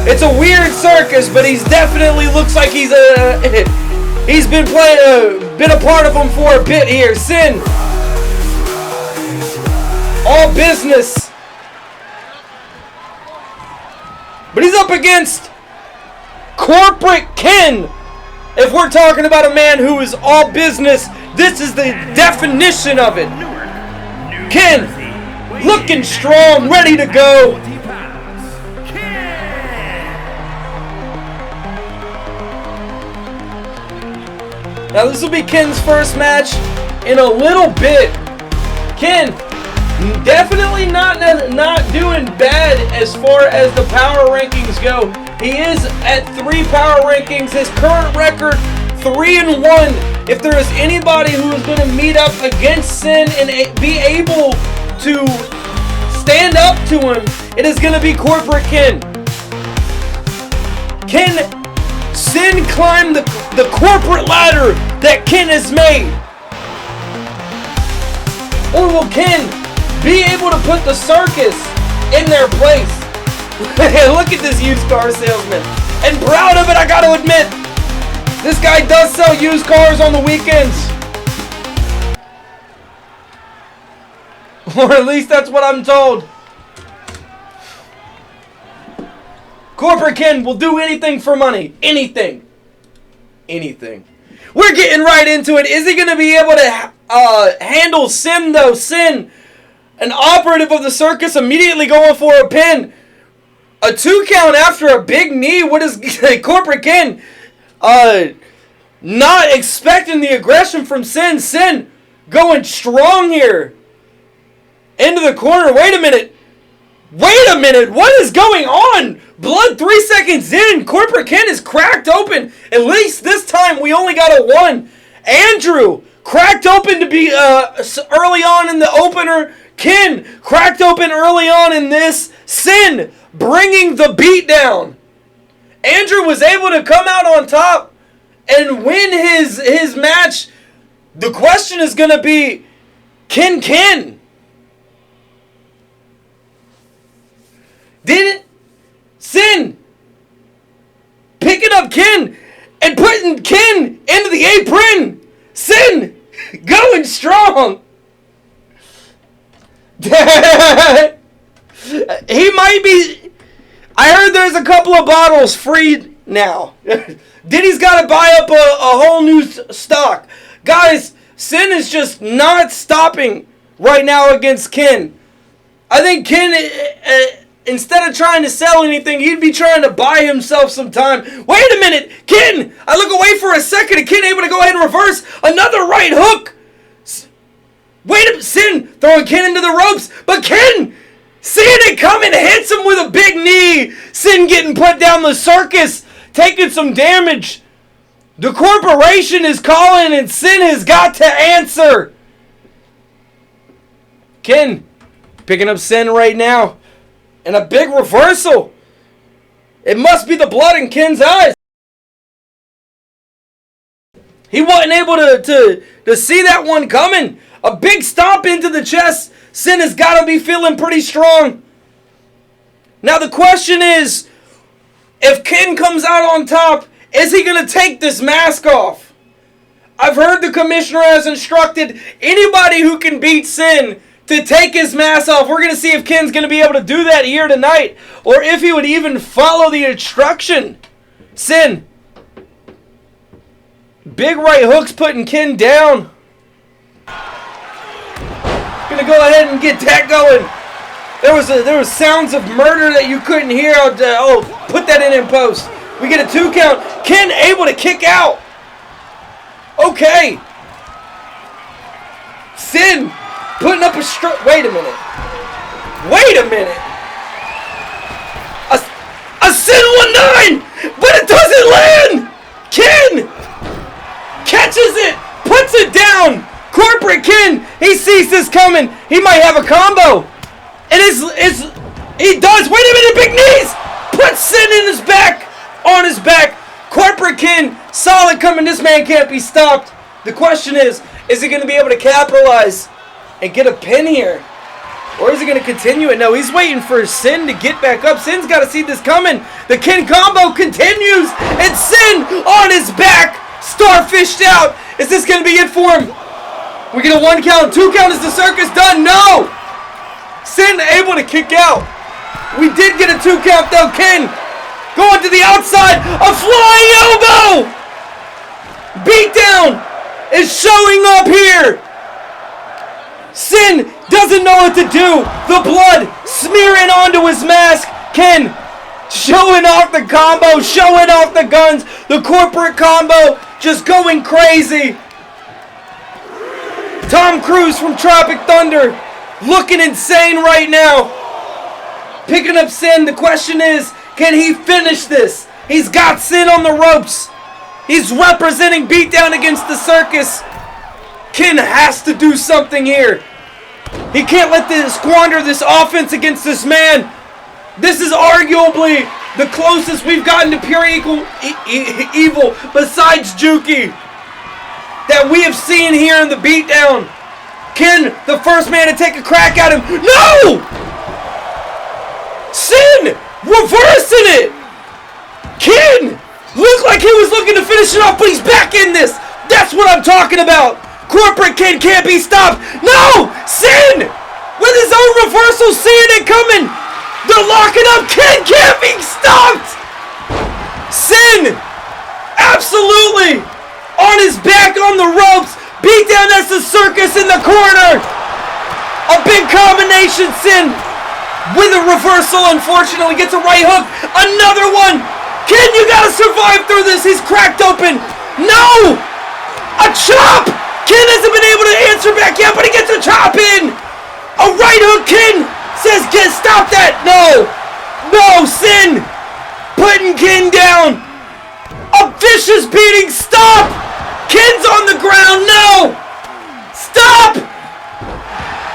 It's a weird circus, but he's definitely looks like he's been a part of them for a bit here. Sin, all business, but he's up against Corporate Ken. If we're talking about a man who is all business, this is the definition of it. Ken, looking strong, ready to go. Now this will be Ken's first match in a little bit. Ken, definitely not doing bad as far as the power rankings go. He is at 3 power rankings. His current record, 3-1. If there is anybody who is going to meet up against Sin and be able to stand up to him, it is going to be Corporate Ken. Sin climbed the corporate ladder that Ken has made? Or will Ken be able to put the circus in their place? Look at this used car salesman. And proud of it, I gotta admit. This guy does sell used cars on the weekends. Or at least that's what I'm told. Corporate Ken will do anything for money. Anything. Anything. We're getting right into it. Is he going to be able to handle Sin, though? Sin, an operative of the circus, immediately going for a pin. A 2 count after a big knee. What is Corporate Ken not expecting the aggression from Sin? Sin going strong here. Into the corner. Wait a minute. Wait a minute. What is going on? Blood 3 seconds in. Corporate Ken is cracked open. At least this time we only got a 1. Andrew cracked open to be early on in the opener. Ken cracked open early on in this. Sin bringing the beat down. Andrew was able to come out on top and win his match. The question is going to be, Ken. Did Sin picking up Ken and putting Ken into the apron? Sin going strong. He might be. I heard there's a couple of bottles free now. Diddy's got to buy up a whole new stock. Guys, Sin is just not stopping right now against Ken. I think Ken, instead of trying to sell anything, he'd be trying to buy himself some time. Wait a minute, Ken! I look away for a second and Ken able to go ahead and reverse another right hook. Wait a minute, Sin throwing Ken into the ropes, but Ken seeing it coming hits him with a big knee. Sin getting put down, the circus taking some damage. The corporation is calling and Sin has got to answer. Ken picking up Sin right now. And a big reversal. It must be the blood in Ken's eyes. He wasn't able to see that one coming. A big stomp into the chest. Sin has got to be feeling pretty strong. Now the question is, if Ken comes out on top, is he going to take this mask off? I've heard the commissioner has instructed anybody who can beat Sin to take his mask off. We're going to see if Ken's going to be able to do that here tonight, or if he would even follow the instruction. Sin. Big right hooks putting Ken down. Going to go ahead and get that going. There was sounds of murder that you couldn't hear. I'll put that in post. We get a 2 count. Ken able to kick out. Okay. Sin putting up a stroke. Wait a minute. A Sin 1-9, but it doesn't land. Ken catches it, puts it down. Corporate Ken, he sees this coming. He might have a combo. He does. Wait a minute, big knees. Puts Sin on his back. Corporate Ken saw it coming. This man can't be stopped. The question is he going to be able to capitalize and get a pin here? Or is he going to continue it? No, he's waiting for Sin to get back up. Sin's got to see this coming. The Ken combo continues. And Sin on his back. Starfished out. Is this going to be it for him? We get a 1 count. 2 count. Is the circus done? No. Sin able to kick out. We did get a 2 count though. Ken going to the outside. A flying elbow. Beatdown is showing up here. Sin doesn't know what to do. The blood smearing onto his mask. Ken showing off the combo, showing off the guns. The corporate combo just going crazy. Tom Cruise from Tropic Thunder looking insane right now. Picking up Sin. The question is, can he finish this? He's got Sin on the ropes. He's representing Beatdown against the circus. Ken has to do something here. He can't let this squander this offense against this man. This is arguably the closest we've gotten to pure evil besides Jukey that we have seen here in the Beatdown. Ken, the first man to take a crack at him. No! Sin reversing it. Ken looked like he was looking to finish it off, but he's back in this. That's what I'm talking about. Corporate Ken can't be stopped. No! Sin! With his own reversal, seeing it coming. They're locking up. Ken can't be stopped. Sin! Absolutely! On his back on the ropes. Beatdown as the circus in the corner. A big combination. Sin with a reversal, unfortunately, gets a right hook. Another one. Ken, you gotta survive through this. He's cracked open. No! A chop! Ken hasn't been able to answer back yet, but he gets a chop in. A right hook. Ken says, stop that. No. No, Sin. Putting Ken down. A vicious beating. Stop. Ken's on the ground. No. Stop.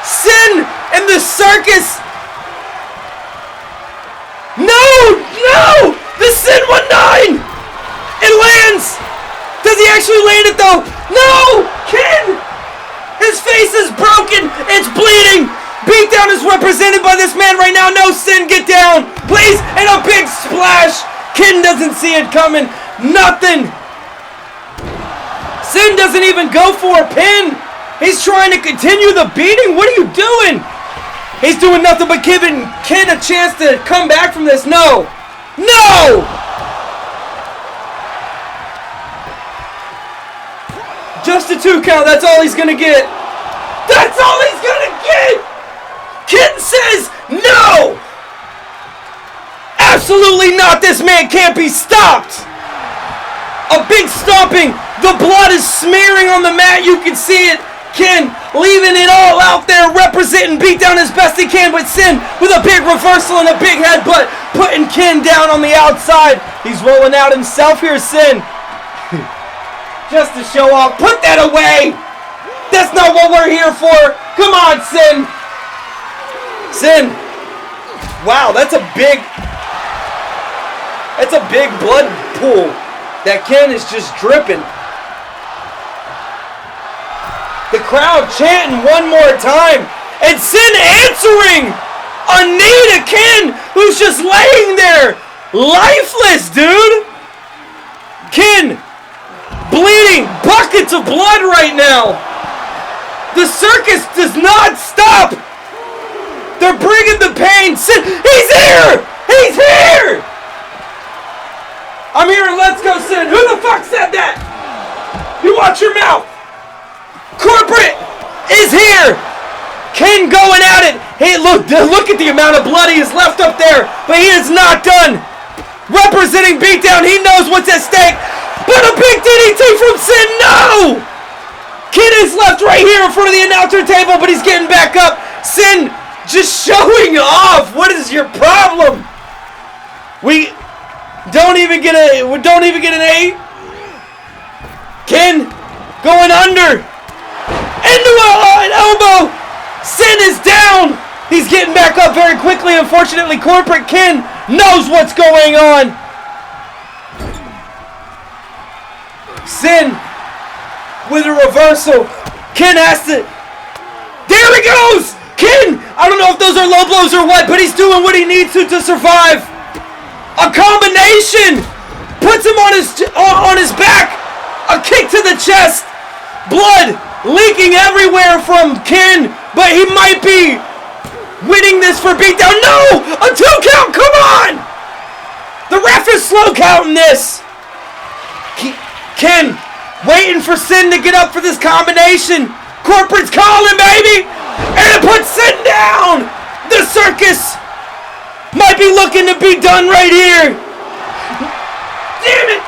Sin and the circus. No. No. The Sin 1-9. It lands. Does he actually land it though? No! Ken! His face is broken. It's bleeding. Beatdown is represented by this man right now. No, Sin, get down. Please. And a big splash. Ken doesn't see it coming. Nothing. Sin doesn't even go for a pin. He's trying to continue the beating. What are you doing? He's doing nothing but giving Ken a chance to come back from this. No. No! Just a 2 count, that's all he's gonna get. That's all he's gonna get! Ken says no! Absolutely not, this man can't be stopped! A big stomping, the blood is smearing on the mat, you can see it. Ken leaving it all out there, representing Beatdown as best he can, but Sin with a big reversal and a big headbutt, putting Ken down on the outside. He's rolling out himself here, Sin. Just to show off. Put that away! That's not what we're here for! Come on, Sin! Sin! Wow, that's a big blood pool that Ken is just dripping. The crowd chanting one more time. And Sin answering! A knee to Ken, who's just laying there! Lifeless, dude! Ken! Bleeding buckets of blood right now. The circus does not stop. They're bringing the pain. He's here. He's here. I'm here. Let's go, Sin. Who the fuck said that? You watch your mouth. Corporate is here. Ken going at it. Hey, look at the amount of blood he has left up there. But he is not done. Representing Beatdown. He knows what's at stake. But a big DDT from Sin, no! Ken is left right here in front of the announcer table, but he's getting back up. Sin just showing off. What is your problem? We don't even get an 8. Ken going under. Into an elbow. Sin is down. He's getting back up very quickly. Unfortunately, Corporate Ken knows what's going on. Sin with a reversal. Ken has to. There he goes! Ken! I don't know if those are low blows or what, but he's doing what he needs to survive. A combination! Puts him on his back. A kick to the chest. Blood leaking everywhere from Ken, but he might be winning this for beatdown. No! A 2 count! Come on! The ref is slow counting this. Ken waiting for Sin to get up for this combination. Corporate's calling, baby! And it puts Sin down! The circus might be looking to be done right here. Damn it!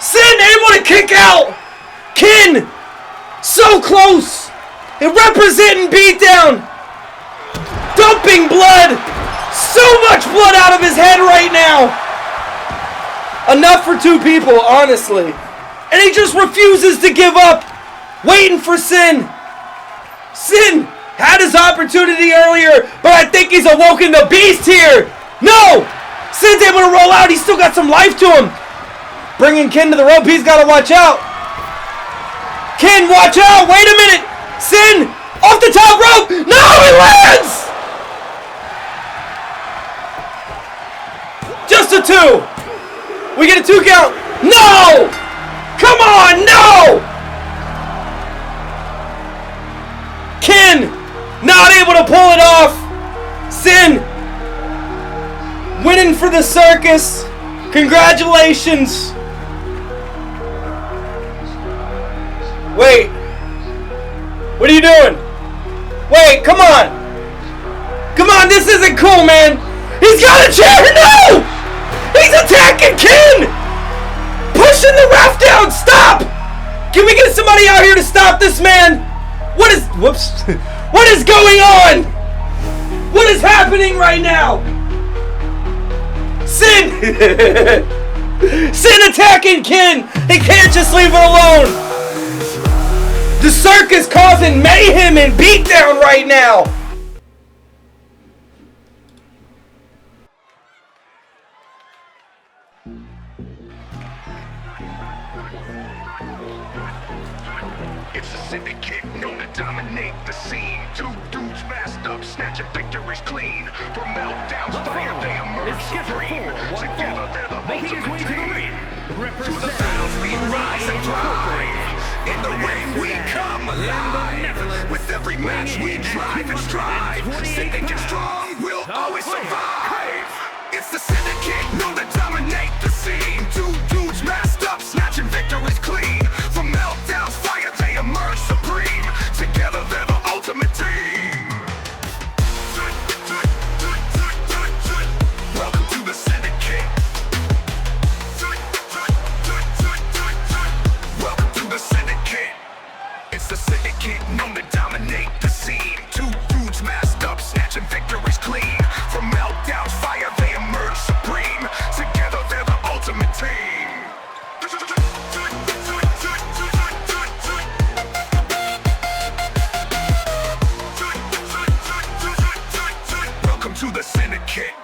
Sin able to kick out. Ken so close. And representing beatdown. Dumping blood. So much blood out of his head right now. Enough for 2 people, honestly. And he just refuses to give up. Waiting for Sin. Sin had his opportunity earlier, but I think he's awoken the beast here. No! Sin's able to roll out. He's still got some life to him. Bringing Ken to the rope. He's got to watch out. Ken, watch out. Wait a minute. Sin off the top rope. No, he lands. Just a 2. We get a 2 count. No! Come on, no! Ken not able to pull it off. Sin winning for the circus. Congratulations. Wait. What are you doing? Wait, come on. Come on, this isn't cool, man. He's got a chair. No! He's attacking Ken! Pushing the ref down! Stop! Can we get somebody out here to stop this man? What is... Whoops. What is going on? What is happening right now? Sin! Sin attacking Ken! He can't just leave it alone! The circus causing mayhem and beatdown right now! It's a syndicate known to dominate the scene. 2 dudes masked up, snatching victories clean. From meltdowns, fire, they emerge supreme. Together, they're the ultimate team. To the battles we rise and thrive. In the ring we come alive. With every match we drive and strive. Syndicate strong, we'll always survive. It's the syndicate known to dominate the scene. 2 dudes masked up, snatching victories clean. From meltdowns, fire, they emerge supreme. Together, they're the ultimate team. Welcome to the syndicate. Welcome to the syndicate. It's the syndicate known to dominate the scene. 2 dudes masked up, snatching victories clean. From meltdowns, fire, they emerge supreme. Together, they're the ultimate team. Welcome to the syndicate.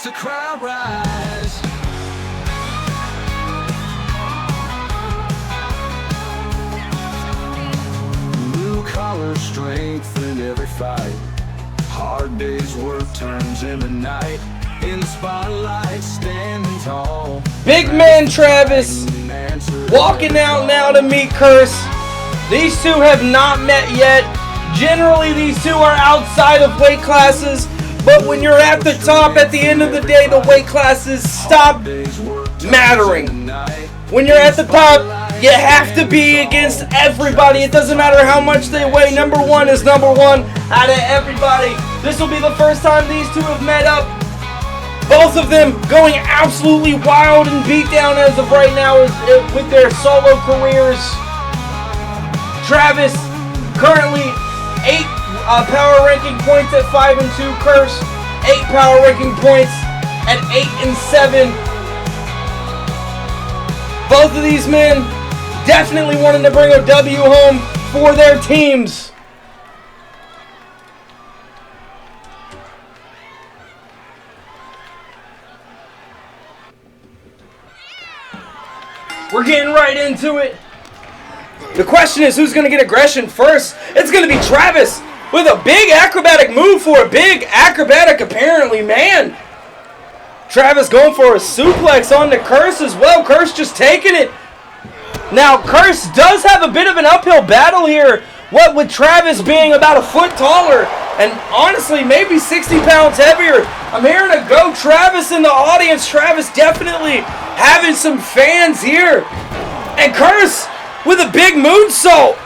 The crowd rise. Blue collar strength in every fight. Hard days work turns into night. In the spotlight standing tall. Big man Travis walking out now to meet Curse. These 2 have not met yet. Generally these 2 are outside of weight classes. But when you're at the top, at the end of the day, the weight classes stop mattering. When you're at the top, you have to be against everybody. It doesn't matter how much they weigh. Number 1 is number 1 out of everybody. This will be the first time these 2 have met up. Both of them going absolutely wild and beat down as of right now with their solo careers. Travis currently 8 power ranking points at 5 and 2. Curse 8 power ranking points at 8 and 7. Both of these men definitely wanting to bring a W home for their teams. We're getting right into it. The question is, who's going to get aggression first? It's going to be Travis with a big acrobatic move for a big acrobatic, apparently, man. Travis going for a suplex on the Curse as well. Curse just taking it. Now, Curse does have a bit of an uphill battle here. What with Travis being about a foot taller and honestly maybe 60 pounds heavier. I'm hearing a go Travis in the audience. Travis definitely having some fans here. And Curse with a big moonsault.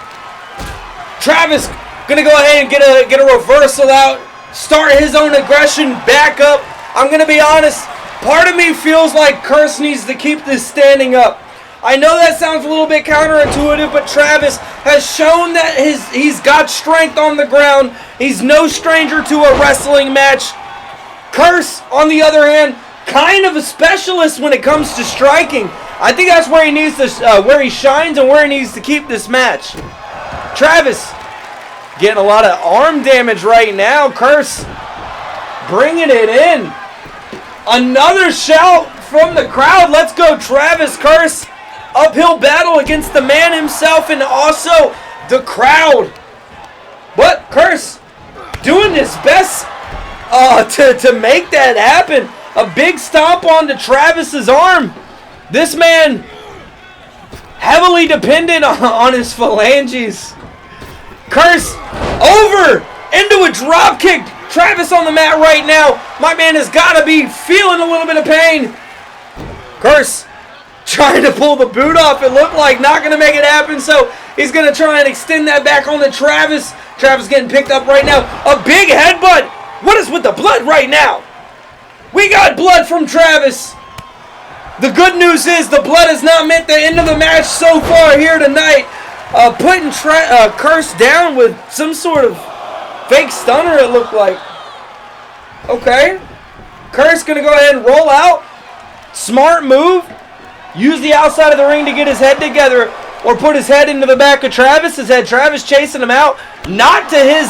Travis gonna go ahead and get a reversal out. Start his own aggression back up. I'm gonna be honest. Part of me feels like Curse needs to keep this standing up. I know that sounds a little bit counterintuitive, but Travis has shown that he's got strength on the ground. He's no stranger to a wrestling match. Curse, on the other hand, kind of a specialist when it comes to striking. I think that's where he needs to, where he shines and where he needs to keep this match. Travis getting a lot of arm damage right now. Curse bringing it in. Another shout from the crowd. Let's go, Travis. Curse. Uphill battle against the man himself and also the crowd. But Curse doing his best to make that happen. A big stomp onto Travis's arm. This man heavily dependent on his phalanges. Curse over into a drop kick. Travis on the mat right now. My man has got to be feeling a little bit of pain. Curse trying to pull the boot off. It looked like not going to make it happen, so he's going to try and extend that back onto Travis. Travis getting picked up right now. A big headbutt. What is with the blood right now? We got blood from Travis. The good news is the blood has not meant the end of the match so far here tonight. Putting Curse down with some sort of fake stunner, it looked like. Okay. Curse going to go ahead and roll out. Smart move. Use the outside of the ring to get his head together or put his head into the back of Travis's head. Travis chasing him out. Not to his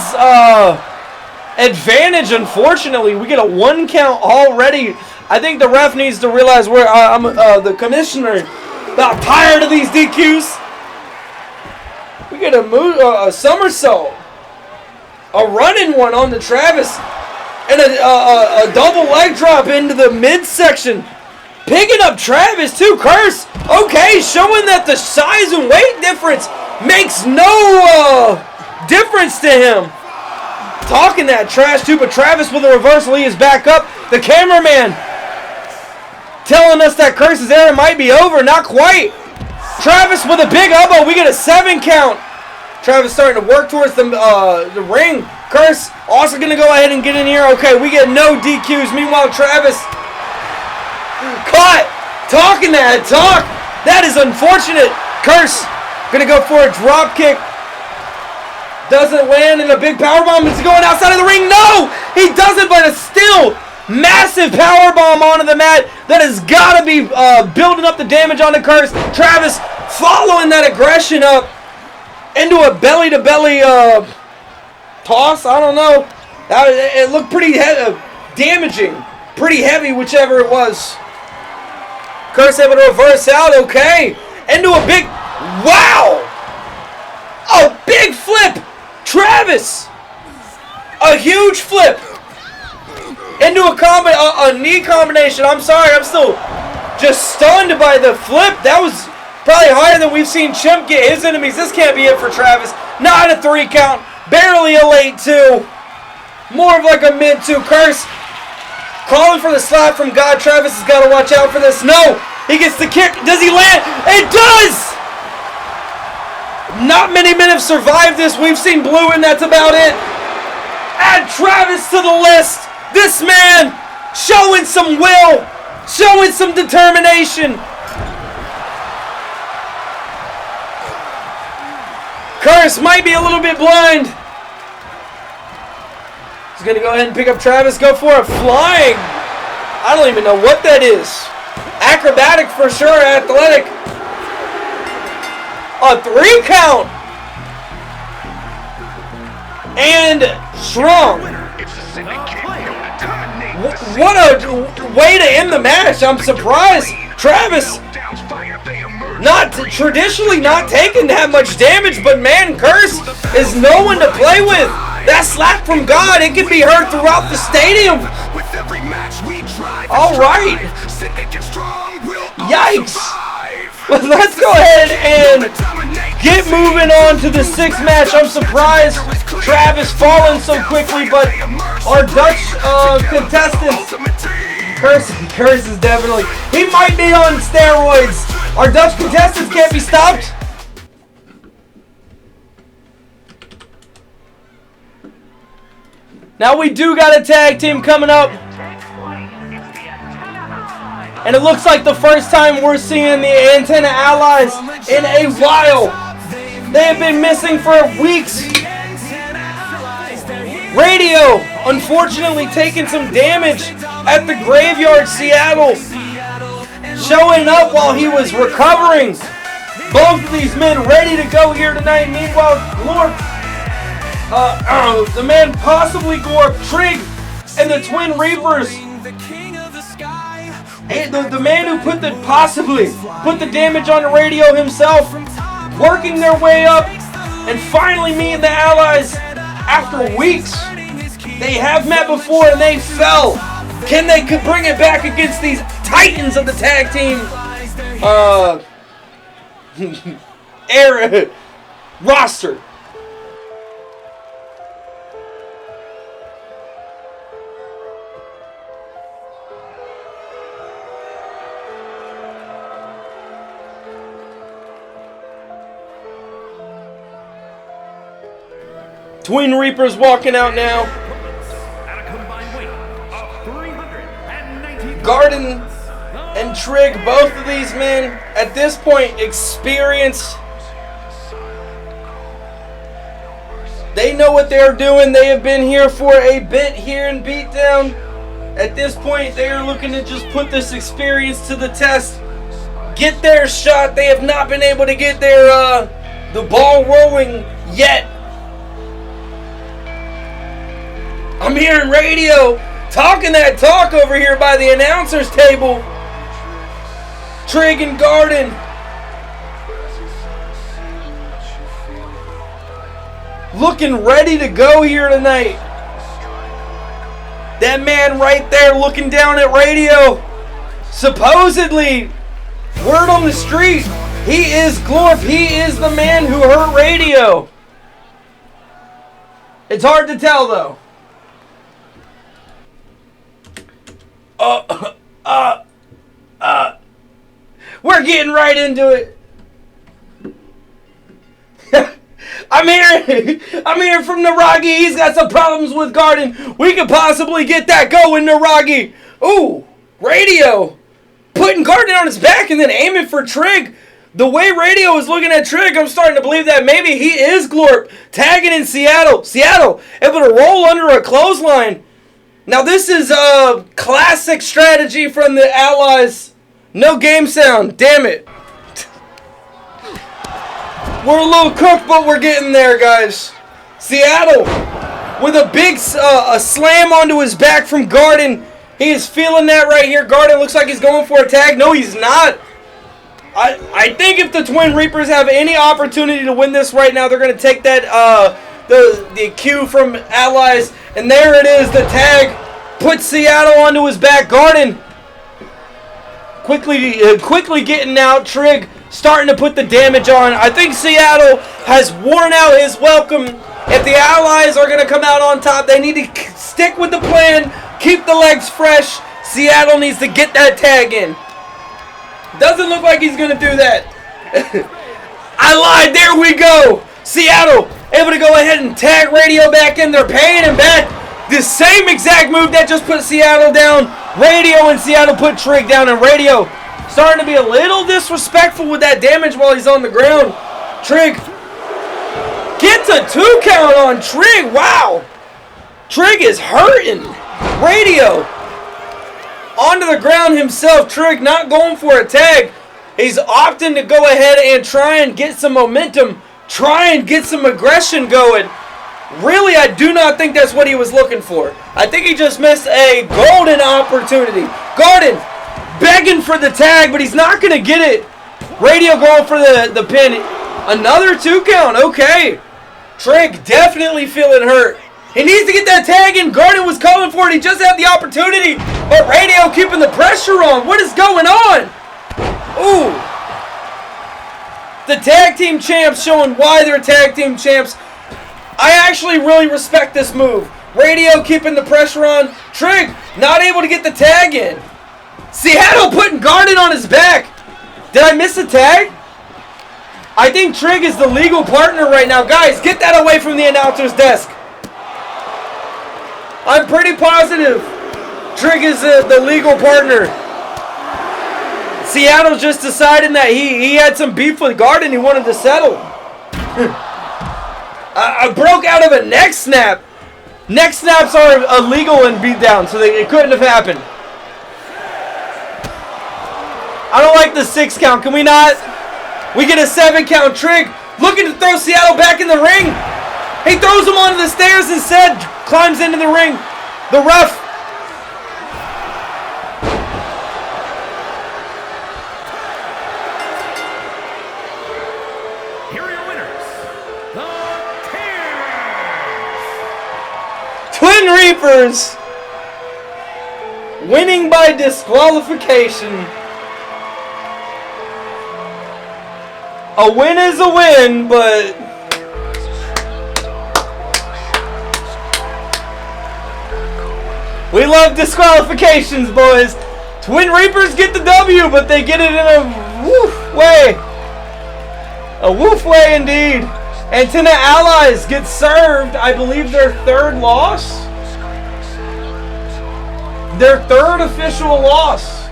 advantage, unfortunately. We get a 1 count already. I think the ref needs to realize where the commissioner about tired of these DQs. We get a somersault. A running one on the Travis. And a double leg drop into the midsection. Picking up Travis too. Curse. Okay, showing that the size and weight difference makes no difference to him. Talking that trash too, but Travis with a reversal. He is back up. The cameraman telling us that Curse is there. It might be over. Not quite. Travis with a big elbow. We get a 7 count. Travis starting to work towards the ring. Curse also going to go ahead and get in here. Okay, we get no DQs. Meanwhile, Travis caught talking that talk. That is unfortunate. Curse going to go for a drop kick. Doesn't land in a big powerbomb. It's going outside of the ring. No! He doesn't, but it's still massive powerbomb onto the mat. That has got to be building up the damage on the Curse. Travis following that aggression up into a belly-to-belly toss. I don't know. It looked pretty damaging. Pretty heavy, whichever it was. Curse able to reverse out. Okay. Into a big... Wow! A big flip! Travis! A huge flip! Into a knee combination. I'm sorry, I'm still just stunned by the flip. That was probably higher than we've seen Chimp get his enemies. This can't be it for Travis. Not a 3 count. Barely a late 2. More of like a mid 2. Curse calling for the slap from God. Travis has got to watch out for this. No! He gets the kick. Does he land? It does! Not many men have survived this. We've seen Blue, and that's about it. Add Travis to the list. This man showing some will, showing some determination. Curse might be a little bit blind. He's going to go ahead and pick up Travis. Go for a flying. I don't even know what that is. Acrobatic for sure. Athletic. A 3 count. And strong. What a way to end the match. I'm surprised. Travis traditionally not taking that much damage, but man, Curse is no one to play with. That slap from God, it can be heard throughout the stadium. All right. Yikes. Let's go ahead and get moving on to the 6th match. I'm surprised Travis falling so quickly, but our Dutch contestants, Curse is definitely, he might be on steroids. Our Dutch contestants can't be stopped. Now we do got a tag team coming up. And it looks like the first time we're seeing the Antenna Allies in a while. They have been missing for weeks. Radio, unfortunately, taking some damage at the Graveyard, Seattle. Showing up while he was recovering. Both of these men ready to go here tonight. Meanwhile, Glorp, the man possibly Glorp, Trig, and the Twin Reapers. The man who possibly put the damage on the radio himself, working their way up, and finally meeting the Allies after weeks. They have met before and they fell. Can they bring it back against these titans of the tag team era roster? Twin Reapers walking out now. Garden and Trig, both of these men, at this point, experienced. They know what they're doing. They have been here for a bit here in BeatDown. At this point, they are looking to just put this experience to the test. Get their shot. They have not been able to get their the ball rolling yet. I'm hearing radio talking that talk over here by the announcer's table. Trig and Garden. Looking ready to go here tonight. That man right there looking down at radio. Supposedly, word on the street, he is Glorp. He is the man who hurt radio. It's hard to tell though. We're getting right into it. I'm hearing from Naragi. He's got some problems with Garden. We could possibly get that going, Naragi. Ooh, radio. Putting Garden on his back and then aiming for Trig. The way radio is looking at Trig, I'm starting to believe that maybe he is Glorp. Tagging in Seattle. Seattle able to roll under a clothesline. Now this is a classic strategy from the Allies. No game sound, damn it. We're a little cooked, but we're getting there, guys. Seattle with a big a slam onto his back from Garden. He is feeling that right here. Garden looks like he's going for a tag. No, he's not. I think if the Twin Reapers have any opportunity to win this right now, they're going to take that the cue from Allies. And there it is, the tag. Puts Seattle onto his back. Garden quickly getting out. Trig starting to put the damage on. I think Seattle has worn out his welcome. If the Allies are going to come out on top, they need to stick with the plan. Keep the legs fresh. Seattle needs to get that tag in. Doesn't look like he's going to do that. I lied. There we go. Seattle able to go ahead and tag radio back in. They're paying him back. The same exact move that just put Seattle down. Radio and Seattle put Trig down, and Radio starting to be a little disrespectful with that damage while he's on the ground. Trig Gets a 2 count on Trig. Wow. Trig is hurting. Radio. Onto the ground himself. Trig not going for a tag. He's opting to go ahead and try and get some momentum. Try and get some aggression going. Really, I do not think that's what he was looking for. I think he just missed a golden opportunity. Garden begging for the tag, but he's not going to get it. Radio going for the pin. Another 2 count. Okay. Trig definitely feeling hurt. He needs to get that tag in. Garden was calling for it. He just had the opportunity. But Radio keeping the pressure on. What is going on? Ooh. The tag team champs showing why they're tag team champs. I actually really respect this move. Radio keeping the pressure on. Trig not able to get the tag in. Seattle putting Garden on his back. Did I miss a tag? I think Trig is the legal partner right now. Guys, get that away from the announcer's desk. I'm pretty positive Trig is the legal partner. Seattle's just deciding that he had some beef with Garden. He wanted to settle. I broke out of a neck snap. Neck snaps are illegal in beatdown, so it couldn't have happened. I don't like the 6 count. Can we not? We get a 7 count. Trig looking to throw Seattle back in the ring. He throws him onto the stairs instead. Climbs into the ring. The ref. Here are your winners, the Tears. Twin Reapers winning by disqualification. A win is a win, but we love disqualifications, boys. Twin Reapers get the W, but they get it in a woof way. A woof way indeed. Antenna Allies get served, I believe, their 3rd loss. Their 3rd official loss.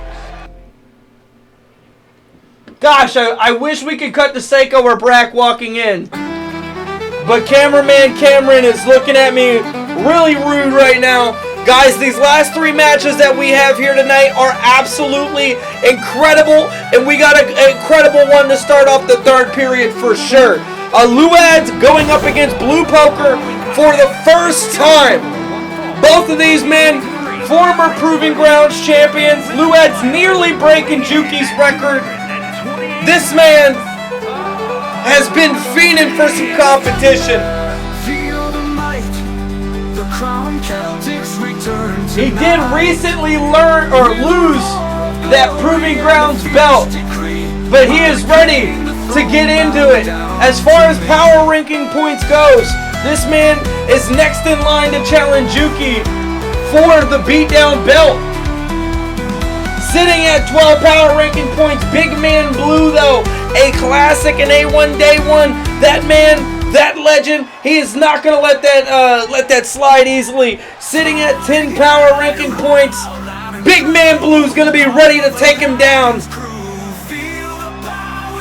Gosh, I wish we could cut to Seiko or Brak walking in. But cameraman Cameron is looking at me really rude right now. Guys, these last 3 matches that we have here tonight are absolutely incredible. And we got an incredible one to start off the 3rd period for sure. Luaddz going up against Bloopoker for the first time. Both of these men, former Proving Grounds champions. Luaddz nearly breaking Jukey's record. This man has been fiending for some competition. He did recently lose that Proving Grounds belt, but he is ready to get into it. As far as power ranking points goes, this man is next in line to challenge Jukey for the beatdown belt. Sitting at 12 power ranking points, Big Man Blue though, a classic and A1 day one. That man, that legend, he is not going to let that slide easily. Sitting at 10 power ranking points, Big Man Blue is going to be ready to take him down.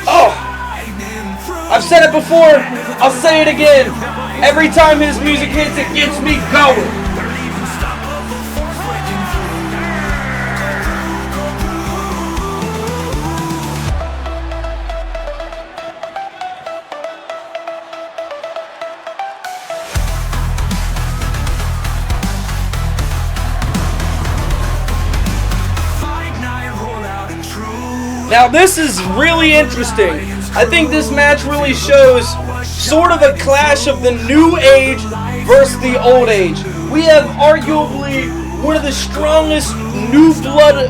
Oh, I've said it before, I'll say it again. Every time his music hits, it gets me going. Now this is really interesting. I think this match really shows sort of a clash of the new age versus the old age. We have arguably one of the strongest new blood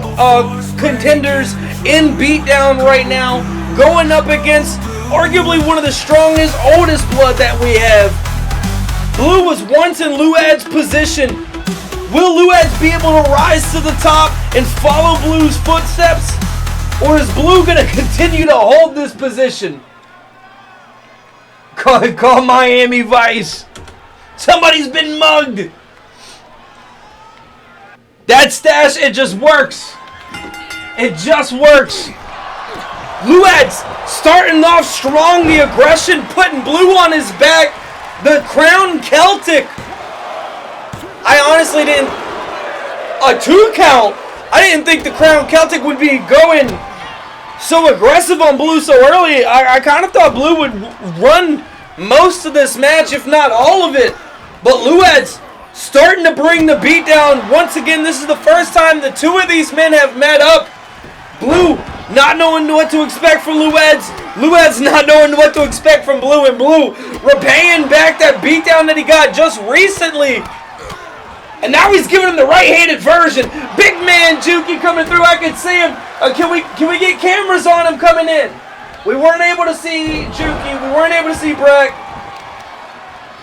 contenders in beatdown right now, going up against arguably one of the strongest, oldest blood that we have. Blue was once in Luadd's position. Will Luaddz be able to rise to the top and follow Blue's footsteps? Or is Blue going to continue to hold this position? Call Miami Vice. Somebody's been mugged. That stash, it just works. It just works. Luaddz starting off strong, the aggression, putting Blue on his back. The Crown Celtic. I honestly didn't. A 2 count. I didn't think the Crown Celtic would be going so aggressive on Blue so early. I kind of thought Blue would run most of this match, if not all of it. But Luaddz starting to bring the beat down. Once again, this is the first time the two of these men have met up. Blue not knowing what to expect from Luaddz. Luaddz not knowing what to expect from Blue. And Blue repaying back that beatdown that he got just recently. And now he's giving him the right-handed version. Big man Jukey coming through. I can see him. Can we get cameras on him coming in? We weren't able to see Jukey. We weren't able to see Brak.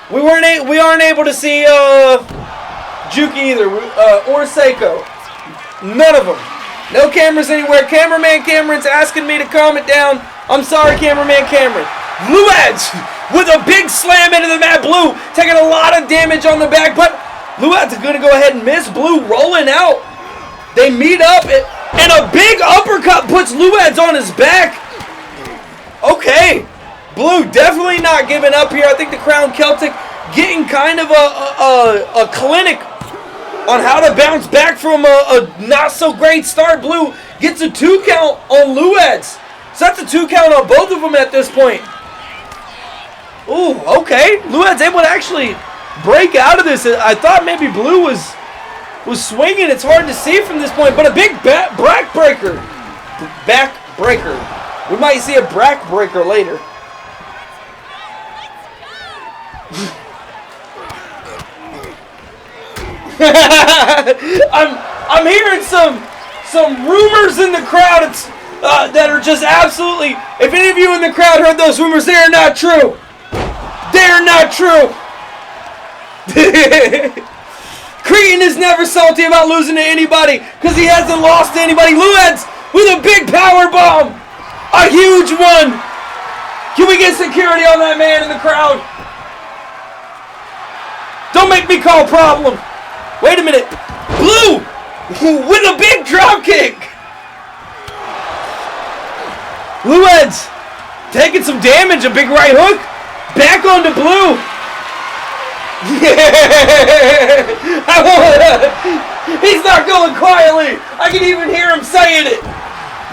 We aren't able to see Jukey either, or Seiko. None of them. No cameras anywhere. Cameraman Cameron's asking me to calm it down. I'm sorry, Cameraman Cameron. Luaddz with a big slam into the mat. Blue taking a lot of damage on the back, but Luaddz is going to go ahead and miss. Blue rolling out. They meet up, and a big uppercut puts Luaddz on his back. Okay. Blue definitely not giving up here. I think the Crown Celtic getting kind of a clinic on how to bounce back from a not so great start. Blue gets a 2 count on Luaddz. So that's a 2 count on both of them at this point. Ooh, okay. Luaddz able to actually break out of this. I thought maybe Blue was swinging. It's hard to see from this point, but a big back breaker. Back breaker. We might see a Brak breaker later. I'm hearing some rumors in the crowd that are just absolutely. If any of you in the crowd heard those rumors, they are not true. They are not true. Cretan is never salty about losing to anybody because he hasn't lost to anybody. Luaddz with a big power bomb, a huge one. Can we get security on that man in the crowd? Don't make me call problem. Wait a minute. Blue with a big drop kick. Luaddz taking some damage. A big right hook. Back onto Blue. He's not going quietly. I can even hear him saying it.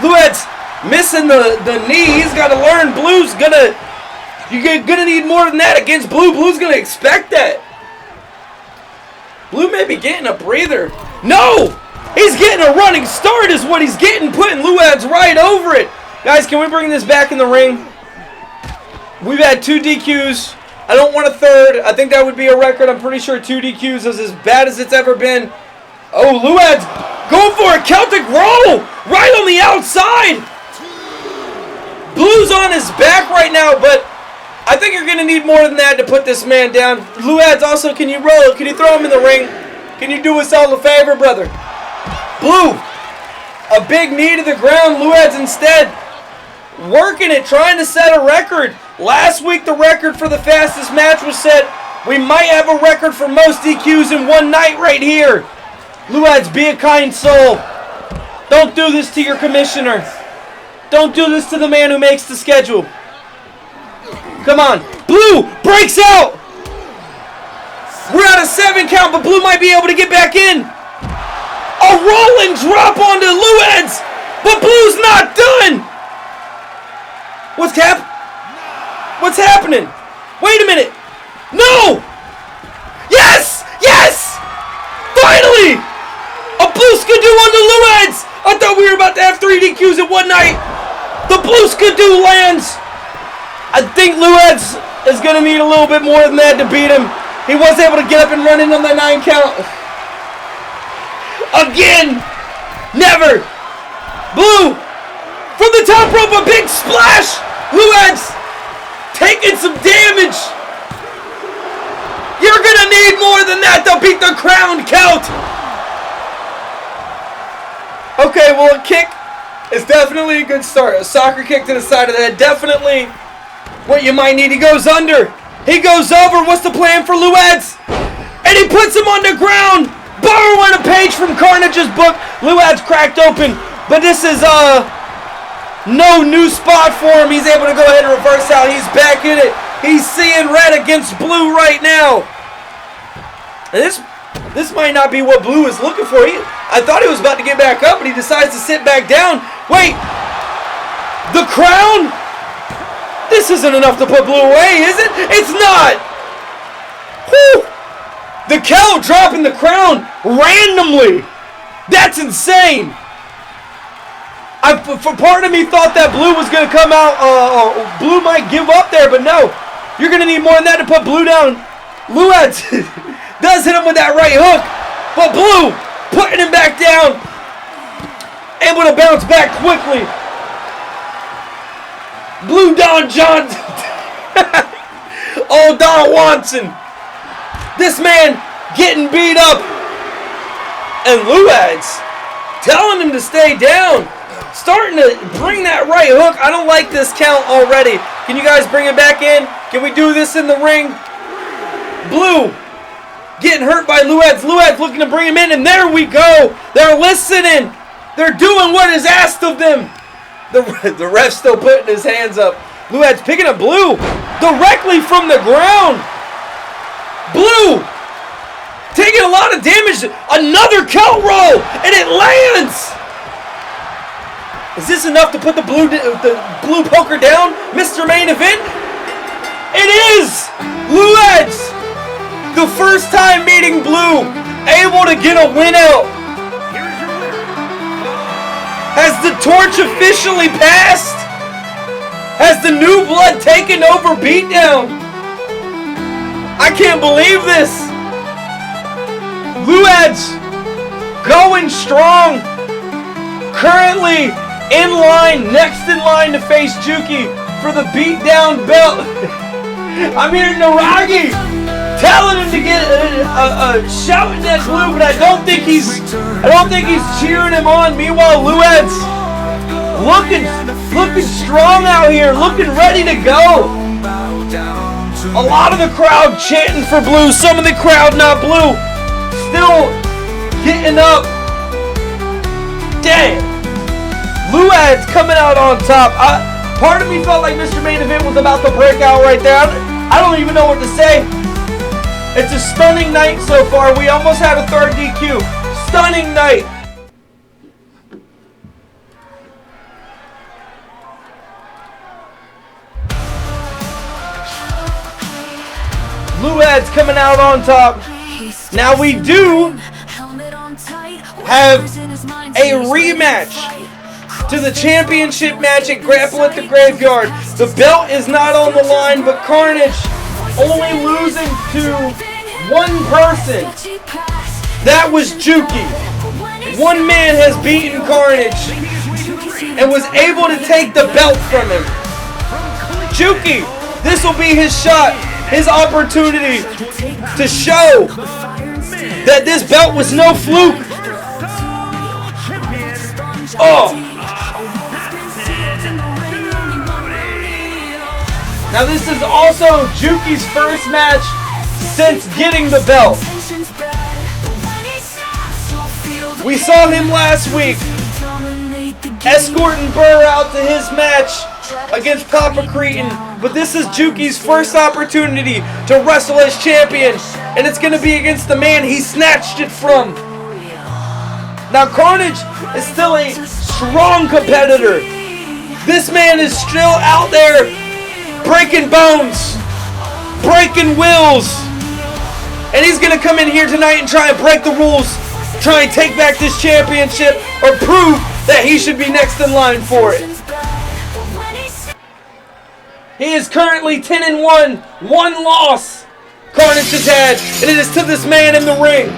Luaddz missing the knee. He's got to learn. Blue's you're gonna need more than that against Blue. Blue's gonna expect that. Blue may be getting a breather. No! He's getting a running start is what he's getting, putting Luaddz right over it. Guys, can we bring this back in the ring? We've had 2 DQs. I don't want a third. I think that would be a record. I'm pretty sure 2 DQs is as bad as it's ever been. Oh, Luaddz going for a Celtic roll right on the outside. Blue's on his back right now, but I think you're going to need more than that to put this man down. Luaddz also, can you roll? Can you throw him in the ring? Can you do us all a favor, brother? Blue, a big knee to the ground. Luaddz instead working it, trying to set a record. Last week, the record for the fastest match was set. We might have a record for most DQs in one night right here. Luaddz, be a kind soul. Don't do this to your commissioner. Don't do this to the man who makes the schedule. Come on. Blue breaks out. We're at a 7 count, but Blue might be able to get back in. A rolling drop onto Luaddz, but Blue's not done. What's happening? Wait a minute. No. Yes. Yes. Finally. A Blue Skidoo onto Luaddz. I thought we were about to have 3 DQs in one night. The Blue Skidoo lands. I think Luaddz is going to need a little bit more than that to beat him. He was able to get up and run in on the 9 count. Again. Never. Blue. From the top rope, a big splash. Luaddz taking some damage. You're going to need more than that to beat the Crown count. Okay, well, a kick is definitely a good start. A soccer kick to the side of the head. Definitely what you might need. He goes under. He goes over. What's the plan for Luaddz? And he puts him on the ground. Borrowing a page from Carnage's book. Luaddz cracked open. But this is no new spot for him. He's able to go ahead and reverse out. He's back in it. He's seeing red against blue right now. And this might not be what blue is looking for. I thought he was about to get back up, but he decides to sit back down. Wait, the crown? This isn't enough to put blue away, is it? It's not. Whew. The cow dropping the crown randomly. That's insane. For part of me thought that blue was going to come out, blue might give up there, but no. You're going to need more than that to put blue down. Luaddz does hit him with that right hook, but blue putting him back down. Able to bounce back quickly. Blue Don Johnson. Oh, Don Watson. This man getting beat up. And Luaddz telling him to stay down. Starting to bring that right hook. I don't like this count already. Can you guys bring it back in? Can we do this in the ring? Blue getting hurt by Luaddz. Luaddz looking to bring him in. And there we go. They're listening. They're doing what is asked of them. The ref's still putting his hands up. Luaddz picking up blue directly from the ground. Blue taking a lot of damage. Another count roll, and it lands. Is this enough to put the blue poker down, Mr. Main Event? It is. Luaddz, the first time meeting blue, able to get a win out. Has the torch officially passed? Has the new blood taken over BeatDown? I can't believe this. Luaddz going strong. Currently in line, next in line to face Jukey for the BeatDown belt. I'm hearing Naragi telling him to get shouting at blue, but I don't think he's cheering him on. Meanwhile, Luaddz looking strong out here, looking ready to go. A lot of the crowd chanting for blue, some of the crowd not blue. Still getting up. Dang. Luaddz coming out on top. Part of me felt like Mr. Main Event was about to break out right there. I don't even know what to say. It's a stunning night so far. We almost had a third DQ. Stunning night. Luaddz coming out on top. Now we do have a rematch to the championship match at Grapple at the Graveyard. The belt is not on the line, but Carnage only losing to one person. That was Jukey. One man has beaten Carnage and was able to take the belt from him. Jukey, this will be his shot, his opportunity to show that this belt was no fluke. Oh. Now this is also Jukey's first match since getting the belt. We saw him last week escorting Burr out to his match against Papa Cretin, but this is Jukey's first opportunity to wrestle as champion, and it's going to be against the man he snatched it from. Now Carnage is still a strong competitor. This man is still out there breaking bones, breaking wills, and he's going to come in here tonight and try and break the rules, try and take back this championship, or prove that he should be next in line for it. He is currently 10-1, one loss Carnage has had, and it is to this man in the ring.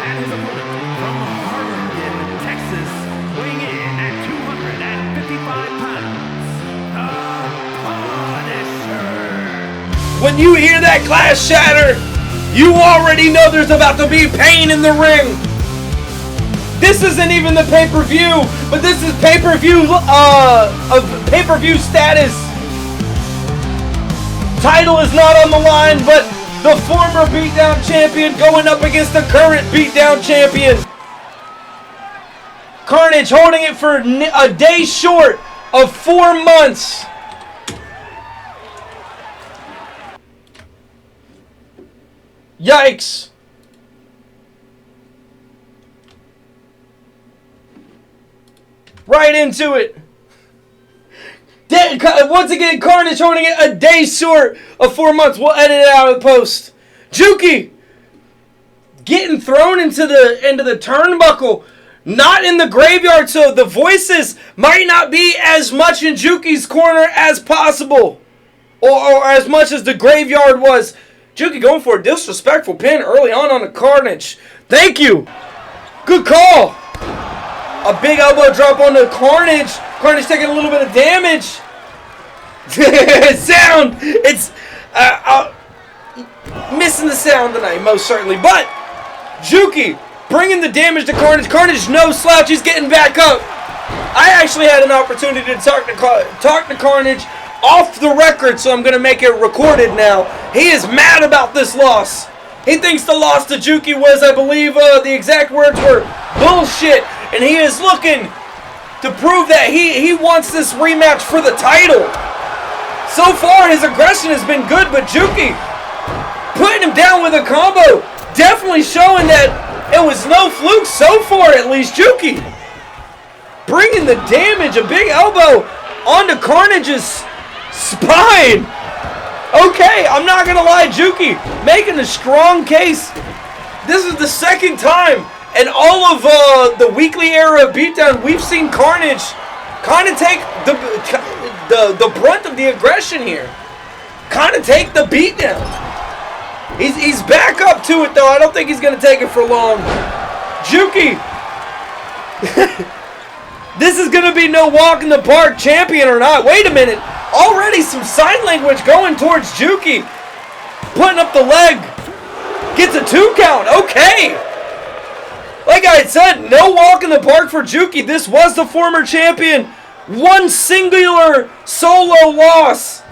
And his opponent from Harlingen, Texas, weighing in at 255 pounds, the Punisher. When you hear that glass shatter, you already know there's about to be pain in the ring. This isn't even the pay-per-view, but this is pay-per-view of pay-per-view status. Title is not on the line, but the former BeatDown champion going up against the current BeatDown champion. Carnage holding it for a day short of 4 months. Yikes. Right into it. Once again, Carnage holding it a day short of 4 months. We'll edit it out of the post. Jukey getting thrown into the turnbuckle. Not in the graveyard, so the voices might not be as much in Jukey's corner as possible. Or as much as the graveyard was. Jukey going for a disrespectful pin early on the Carnage. Thank you. Good call. A big elbow drop on the Carnage. Carnage taking a little bit of damage. Sound. It's missing the sound tonight, most certainly. But Jukey bringing the damage to Carnage. Carnage no slouch. He's getting back up. I actually had an opportunity to talk to Carnage off the record, so I'm going to make it recorded now. He is mad about this loss. He thinks the loss to Jukey was, I believe, the exact words were bullshit. And he is looking to prove that he wants this rematch for the title. So far, his aggression has been good, but Jukey putting him down with a combo, definitely showing that it was no fluke so far, at least. Jukey bringing the damage, a big elbow onto Carnage's spine. Okay, I'm not going to lie, Jukey making a strong case. This is the second time in all of the weekly era of Beatdown we've seen Carnage kind of take the brunt of the aggression here. Kind of take the beatdown. He's back up to it, though. I don't think he's going to take it for long. Jukey. This is going to be no walk in the park, champion or not. Wait a minute. Already some sign language going towards Jukey. Putting up the leg. Gets a 2 count. Okay. Like I had said, no walk in the park for Jukey. This was the former champion. One singular solo loss.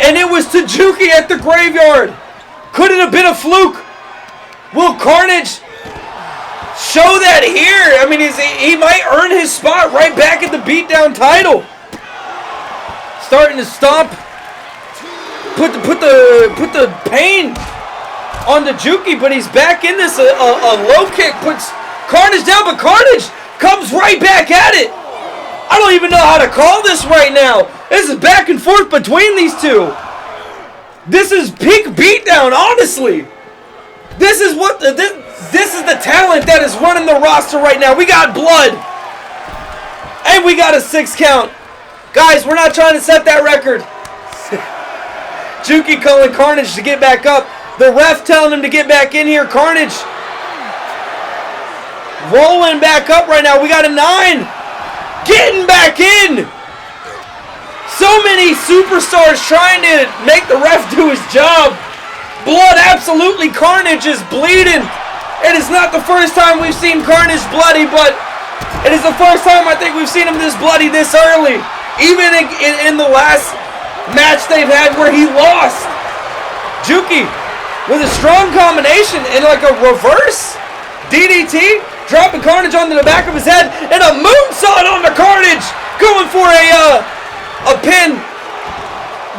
And it was to Jukey at the graveyard. Could it have been a fluke? Will Carnage show that here? I mean, he might earn his spot right back at the Beatdown title. Starting to stomp. Put the pain onto Jukey, but he's back in this. A low kick puts Carnage down, but Carnage comes right back at it. I don't even know how to call this right now. This is back and forth between these two. This is peak Beatdown, honestly. This is what this is the talent that is running the roster right now. We got blood. And we got a 6 count. Guys, we're not trying to set that record. Jukey calling Carnage to get back up. The ref telling him to get back in here. Carnage rolling back up right now. We got a 9. Getting back in. So many superstars trying to make the ref do his job. Blood, absolutely. Carnage is bleeding. It is not the first time we've seen Carnage bloody, but it is the first time I think we've seen him this bloody this early. Even in the last match they've had where he lost. Jukey with a strong combination and like a reverse DDT, dropping Carnage onto the back of his head, and a moonsault on the Carnage, going for a pin.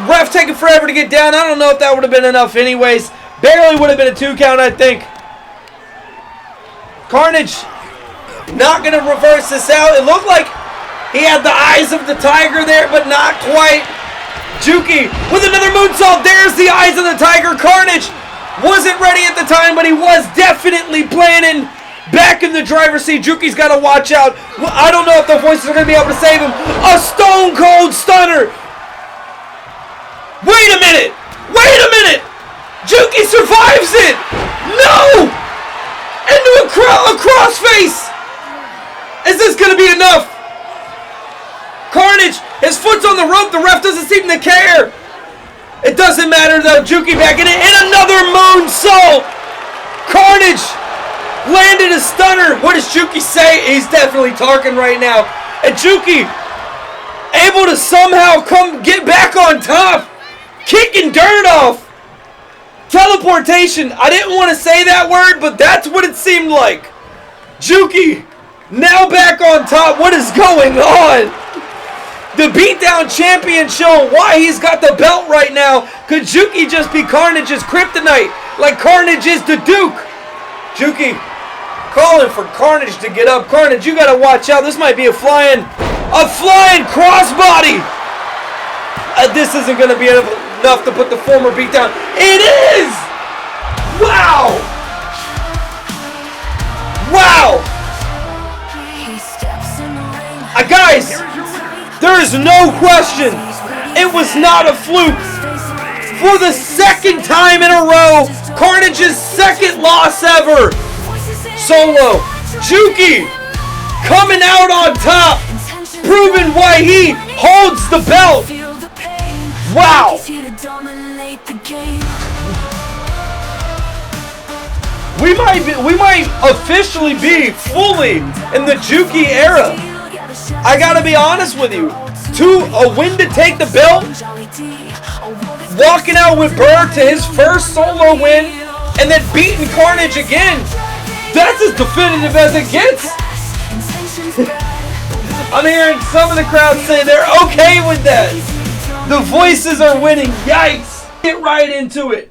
Ref taking forever to get down. I don't know if that would have been enough anyways. Barely would have been a 2 count, I think. Carnage not going to reverse this out. It looked like he had the eyes of the tiger there, but not quite. Jukey with another moonsault. There's the eyes of the tiger. Carnage wasn't ready at the time, but he was definitely planning. Back in the driver's seat. Jukey's got to watch out. I don't know if the voices are going to be able to save him. A stone cold stunner. Wait a minute. Wait a minute. Jukey survives it. No. Into a crossface. Is this going to be enough? Carnage, his foot's on the rope. The ref doesn't seem to care. It doesn't matter though. Jukey back in it. And another moonsault. Carnage landed a stunner. What does Jukey say? He's definitely talking right now. And Jukey able to somehow get back on top. Kicking dirt off. Teleportation. I didn't want to say that word, but that's what it seemed like. Jukey now back on top. What is going on? The Beatdown champion showing why he's got the belt right now. Could Jukey just be Carnage's kryptonite? like Carnage is to Duke. Jukey calling for Carnage to get up. Carnage, you gotta watch out. This might be a flying crossbody. This isn't gonna be enough to put the former beat down. It is! Wow! Wow! Guys, there is no question. It was not a fluke. For the second time in a row, Carnage's second loss ever. Solo. Jukey coming out on top, proving why he holds the belt. Wow. We might officially be fully in the Jukey era. I gotta be honest with you. A win to take the belt, walking out with Burr to his first solo win, and then beating Carnage again. That's as definitive as it gets. I'm hearing some of the crowd say they're okay with that. The voices are winning. Yikes. Get right into it.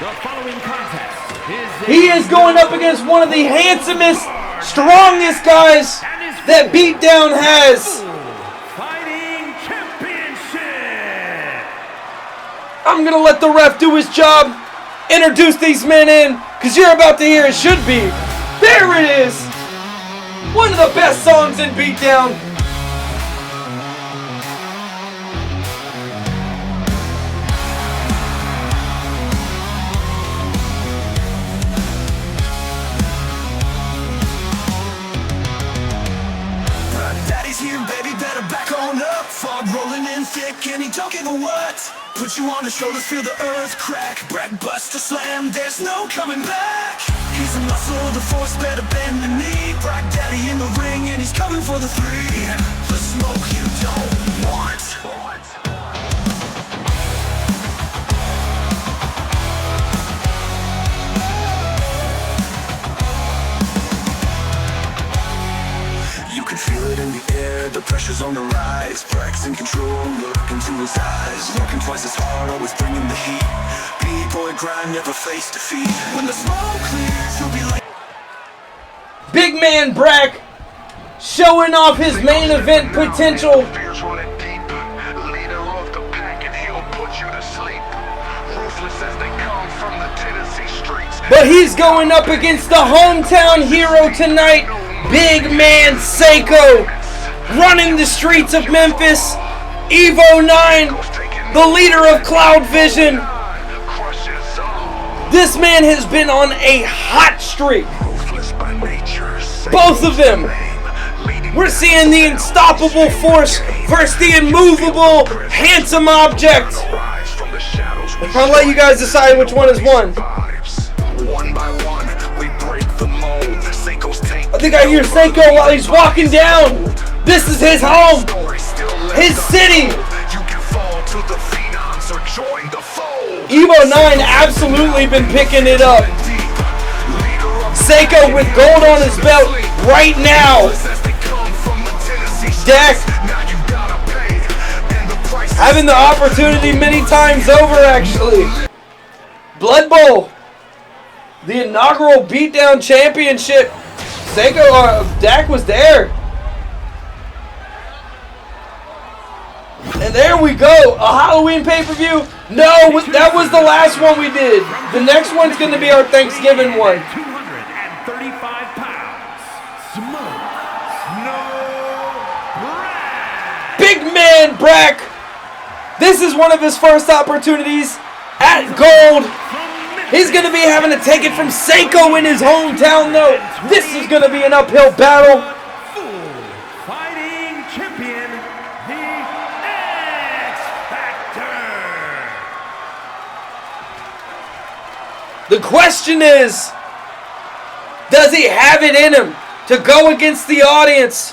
The following contest is He is going up against one of the handsomest, strongest guys that BeatDown has. Fighting Championship. I'm going to let the ref do his job. Introduce these men in, because you're about to hear it should be. There it is. One of the best songs in BeatDown. Rolling in thick and he don't give a what. Put you on his shoulders, feel the earth crack. Brak bust a slam, there's no coming back. He's a muscle, the force better bend the knee. Brak daddy in the ring and he's coming for the three. The smoke you don't want. You can feel it in the air, the pressure's on the rise. Brak's in control, look into his eyes. Working twice as hard, always bringing the heat. B-boy grind, never face defeat. When the smoke clears, he'll be like Big man Brak showing off his main event potential. But he's going up against the hometown hero tonight, big man Seiko, running the streets of Memphis. Evo 9, the leader of Cloud Vision. This man has been on a hot streak. Both of them. We're seeing the unstoppable force versus the immovable, handsome object. I'll let you guys decide which one is one. I think I hear Seiko while he's walking down. This is his home, his city. Evo 9 absolutely been picking it up. Seiko with gold on his belt right now. Dak having the opportunity many times over, actually. Blood Bowl, the inaugural BeatDown Championship. Dak was there. And there we go. A Halloween pay-per-view? No, that was the last one we did. The next one's going to be our Thanksgiving one. 235 pounds. Smoke. Brak. Big man Brak. This is one of his first opportunities at gold. He's going to be having to take it from Seiko in his hometown, though. This is going to be an uphill battle. Fighting champion, the X Factor. The question is, does he have it in him to go against the audience,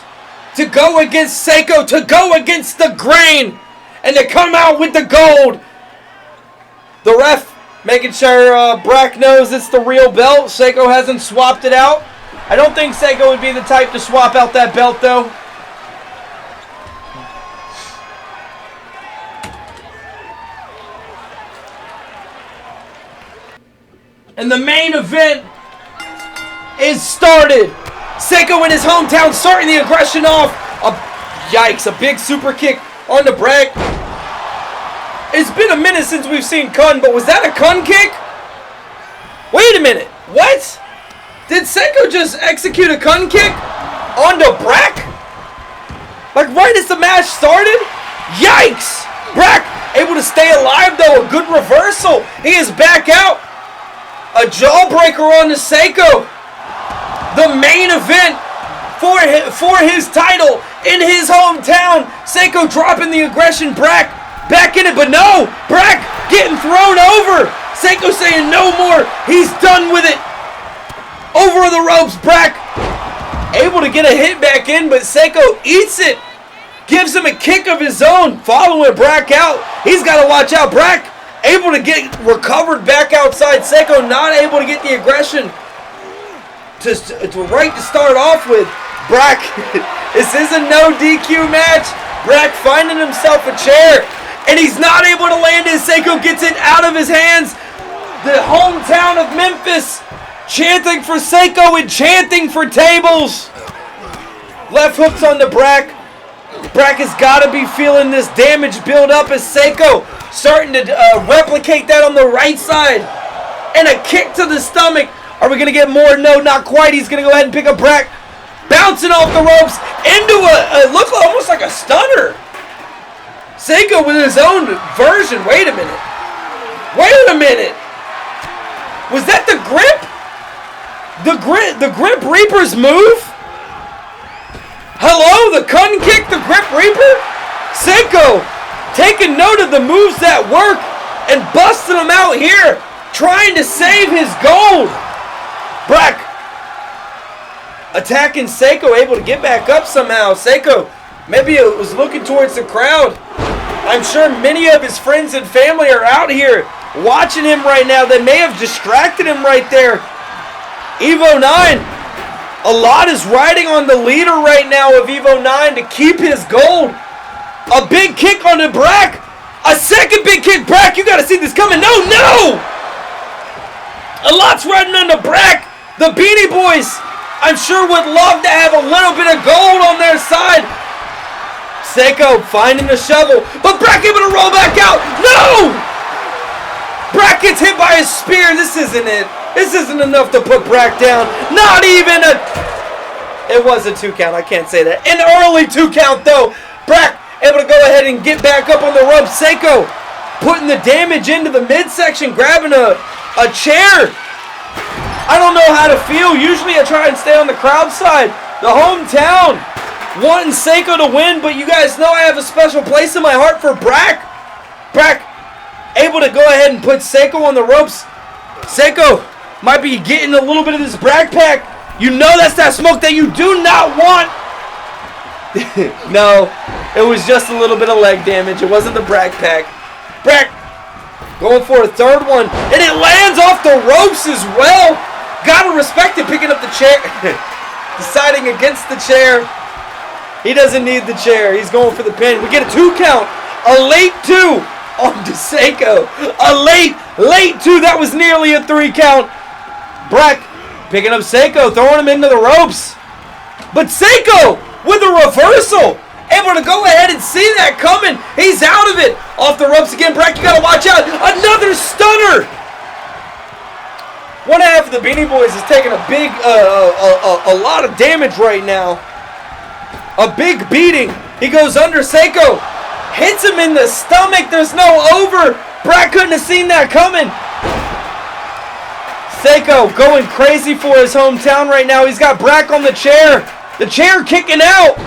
to go against Seiko, to go against the grain, and to come out with the gold? The ref making sure Brak knows it's the real belt. Seiko hasn't swapped it out. I don't think Seiko would be the type to swap out that belt, though. And the main event is started. Seiko in his hometown starting the aggression off. Yikes, a big super kick on the Brak. It's been a minute since we've seen Kun, but was that a Kun kick? Wait a minute, what? Did Seiko just execute a Kun kick onto Brak? Like right as the match started? Yikes! Brak able to stay alive though, a good reversal. He is back out. A jawbreaker on the Seiko. The main event for his title in his hometown. Seiko dropping the aggression, Brak back in it, but no! Brak getting thrown over! Seiko saying no more, he's done with it! Over the ropes, Brak able to get a hit back in, but Seiko eats it! Gives him a kick of his own, following Brak out. He's got to watch out. Brak able to get recovered back outside. Seiko not able to get the aggression to start off with. Brak, this is a no DQ match. Brak finding himself a chair, and he's not able to land it. Seiko gets it out of his hands. The hometown of Memphis chanting for Seiko and chanting for tables. Left hooks on the Brak. Brak has got to be feeling this damage build up as Seiko starting to replicate that on the right side. And a kick to the stomach. Are we going to get more? No, not quite. He's going to go ahead and pick up Brak. Bouncing off the ropes into a look almost like a stunner. Seiko with his own version. Wait a minute. Wait a minute. Was that the grip? The grip Reaper's move? Hello, the Kun kick, the grip Reaper? Seiko taking note of the moves that work and busting them out here, trying to save his gold. Brak attacking Seiko, able to get back up somehow. Seiko maybe it was looking towards the crowd. I'm sure many of his friends and family are out here watching him right now. They may have distracted him right there. Evo 9. A lot is riding on the leader right now of Evo 9 to keep his gold. A big kick on the Brak. A second big kick. Brak, you got to see this coming. No, no! A lot's riding on the Brak. The Beanie Boys, I'm sure would love to have a little bit of gold on their side. Seiko finding the shovel, but Brak able to roll back out. No! Brak gets hit by a spear. This isn't it. This isn't enough to put Brak down. Not even a... It was a 2 count. I can't say that. An early 2 count, though. Brak able to go ahead and get back up on the rope. Seiko putting the damage into the midsection, grabbing a chair. I don't know how to feel. Usually I try and stay on the crowd side. The hometown wanting Seiko to win, but you guys know I have a special place in my heart for Brak. Brak able to go ahead and put Seiko on the ropes. Seiko might be getting a little bit of this Ratpack. You know that's that smoke that you do not want. No, it was just a little bit of leg damage. It wasn't the Ratpack. Brak going for a third one, and it lands off the ropes as well. Gotta respect it, picking up the chair. Deciding against the chair. He doesn't need the chair. He's going for the pin. We get a 2 count. A late 2 on Seiko. A late 2. That was nearly a 3 count. Brak picking up Seiko, throwing him into the ropes. But Seiko with a reversal. Able to go ahead and see that coming. He's out of it. Off the ropes again. Brak, you got to watch out. Another stunner. One half of the Beanie Boys is taking a big, a lot of damage right now. A big beating. He goes under Seiko. Hits him in the stomach. There's no over. Brak couldn't have seen that coming. Seiko going crazy for his hometown right now. He's got Brak on the chair. The chair kicking out.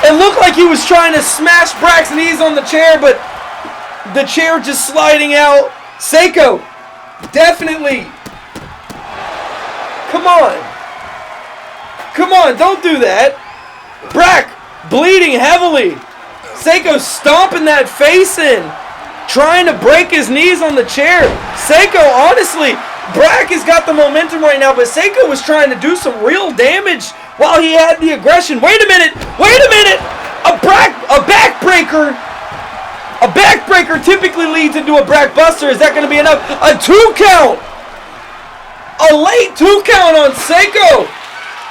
It looked like he was trying to smash Brak's knees on the chair, but the chair just sliding out. Seiko definitely. Come on. Come on, don't do that. Brak bleeding heavily. Seiko stomping that face in. Trying to break his knees on the chair. Seiko, honestly, Brak has got the momentum right now, but Seiko was trying to do some real damage while he had the aggression. Wait a minute. Wait a minute. A backbreaker. A backbreaker typically leads into a Brak buster. Is that going to be enough? A 2 count. A late 2 count on Seiko.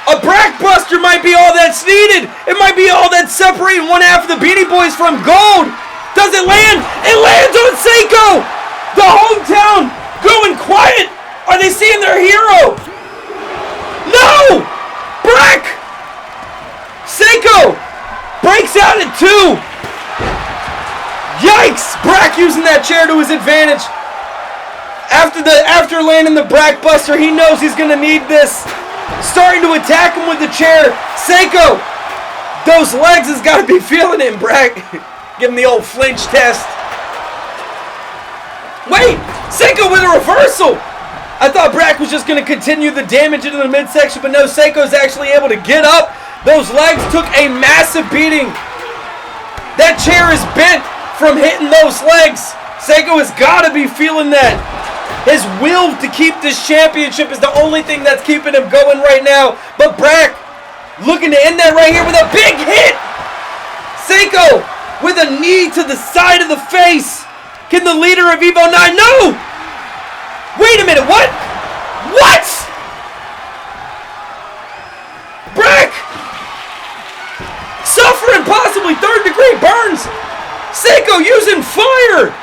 A Brak buster might be all that's needed. It might be all that's separating one half of the Beanie Boys from gold. Does it land? It lands on Seiko. The hometown going quiet. Are they seeing their hero? No! Brak! Seiko breaks out at 2. Yikes! Brak using that chair to his advantage. After landing the Brak buster, he knows he's gonna need this. Starting to attack him with the chair. Seiko, those legs has got to be feeling it. Brak, give him the old flinch test. Wait, Seiko with a reversal. I thought Brak was just going to continue the damage into the midsection, but no, Seiko's actually able to get up. Those legs took a massive beating. That chair is bent from hitting those legs. Seiko has got to be feeling that. His will to keep this championship is the only thing that's keeping him going right now. But Brak looking to end that right here with a big hit. Seiko with a knee to the side of the face. Can the leader of Evo 9? No! Wait a minute, what? What? Brak! Suffering possibly 3rd-degree burns. Seiko using fire.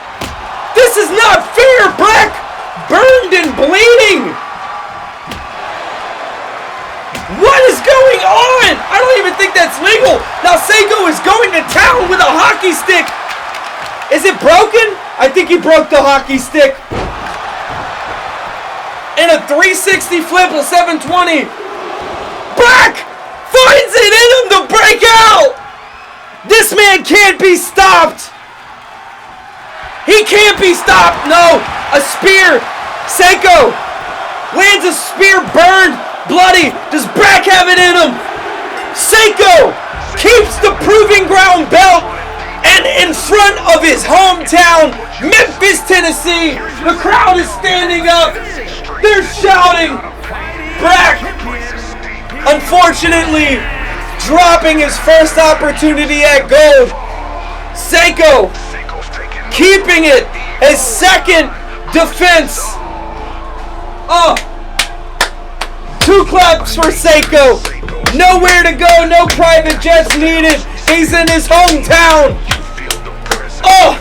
This is not fair, Brak! Burned and bleeding! What is going on? I don't even think that's legal. Now Seiko is going to town with a hockey stick. Is it broken? I think he broke the hockey stick. And a 360 flip, a 720. Brak finds it in him to break out. This man can't be stopped. He can't be stopped. No, a spear. Seiko lands a spear, burned, bloody. Does Brak have it in him? Seiko keeps the proving ground belt, and in front of his hometown, Memphis, Tennessee, the crowd is standing up. They're shouting. Brak, unfortunately, dropping his first opportunity at gold. Seiko keeping it as second defense. Oh, 2 claps for Seiko. Nowhere to go, no private jets needed. He's in his hometown. Oh,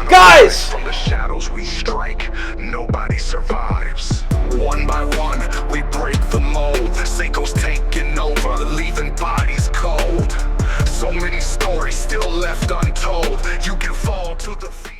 guys. From the shadows we strike, nobody survives. One by one, we break the mold. Seiko's taking over, leaving bodies cold. So many stories still left untold.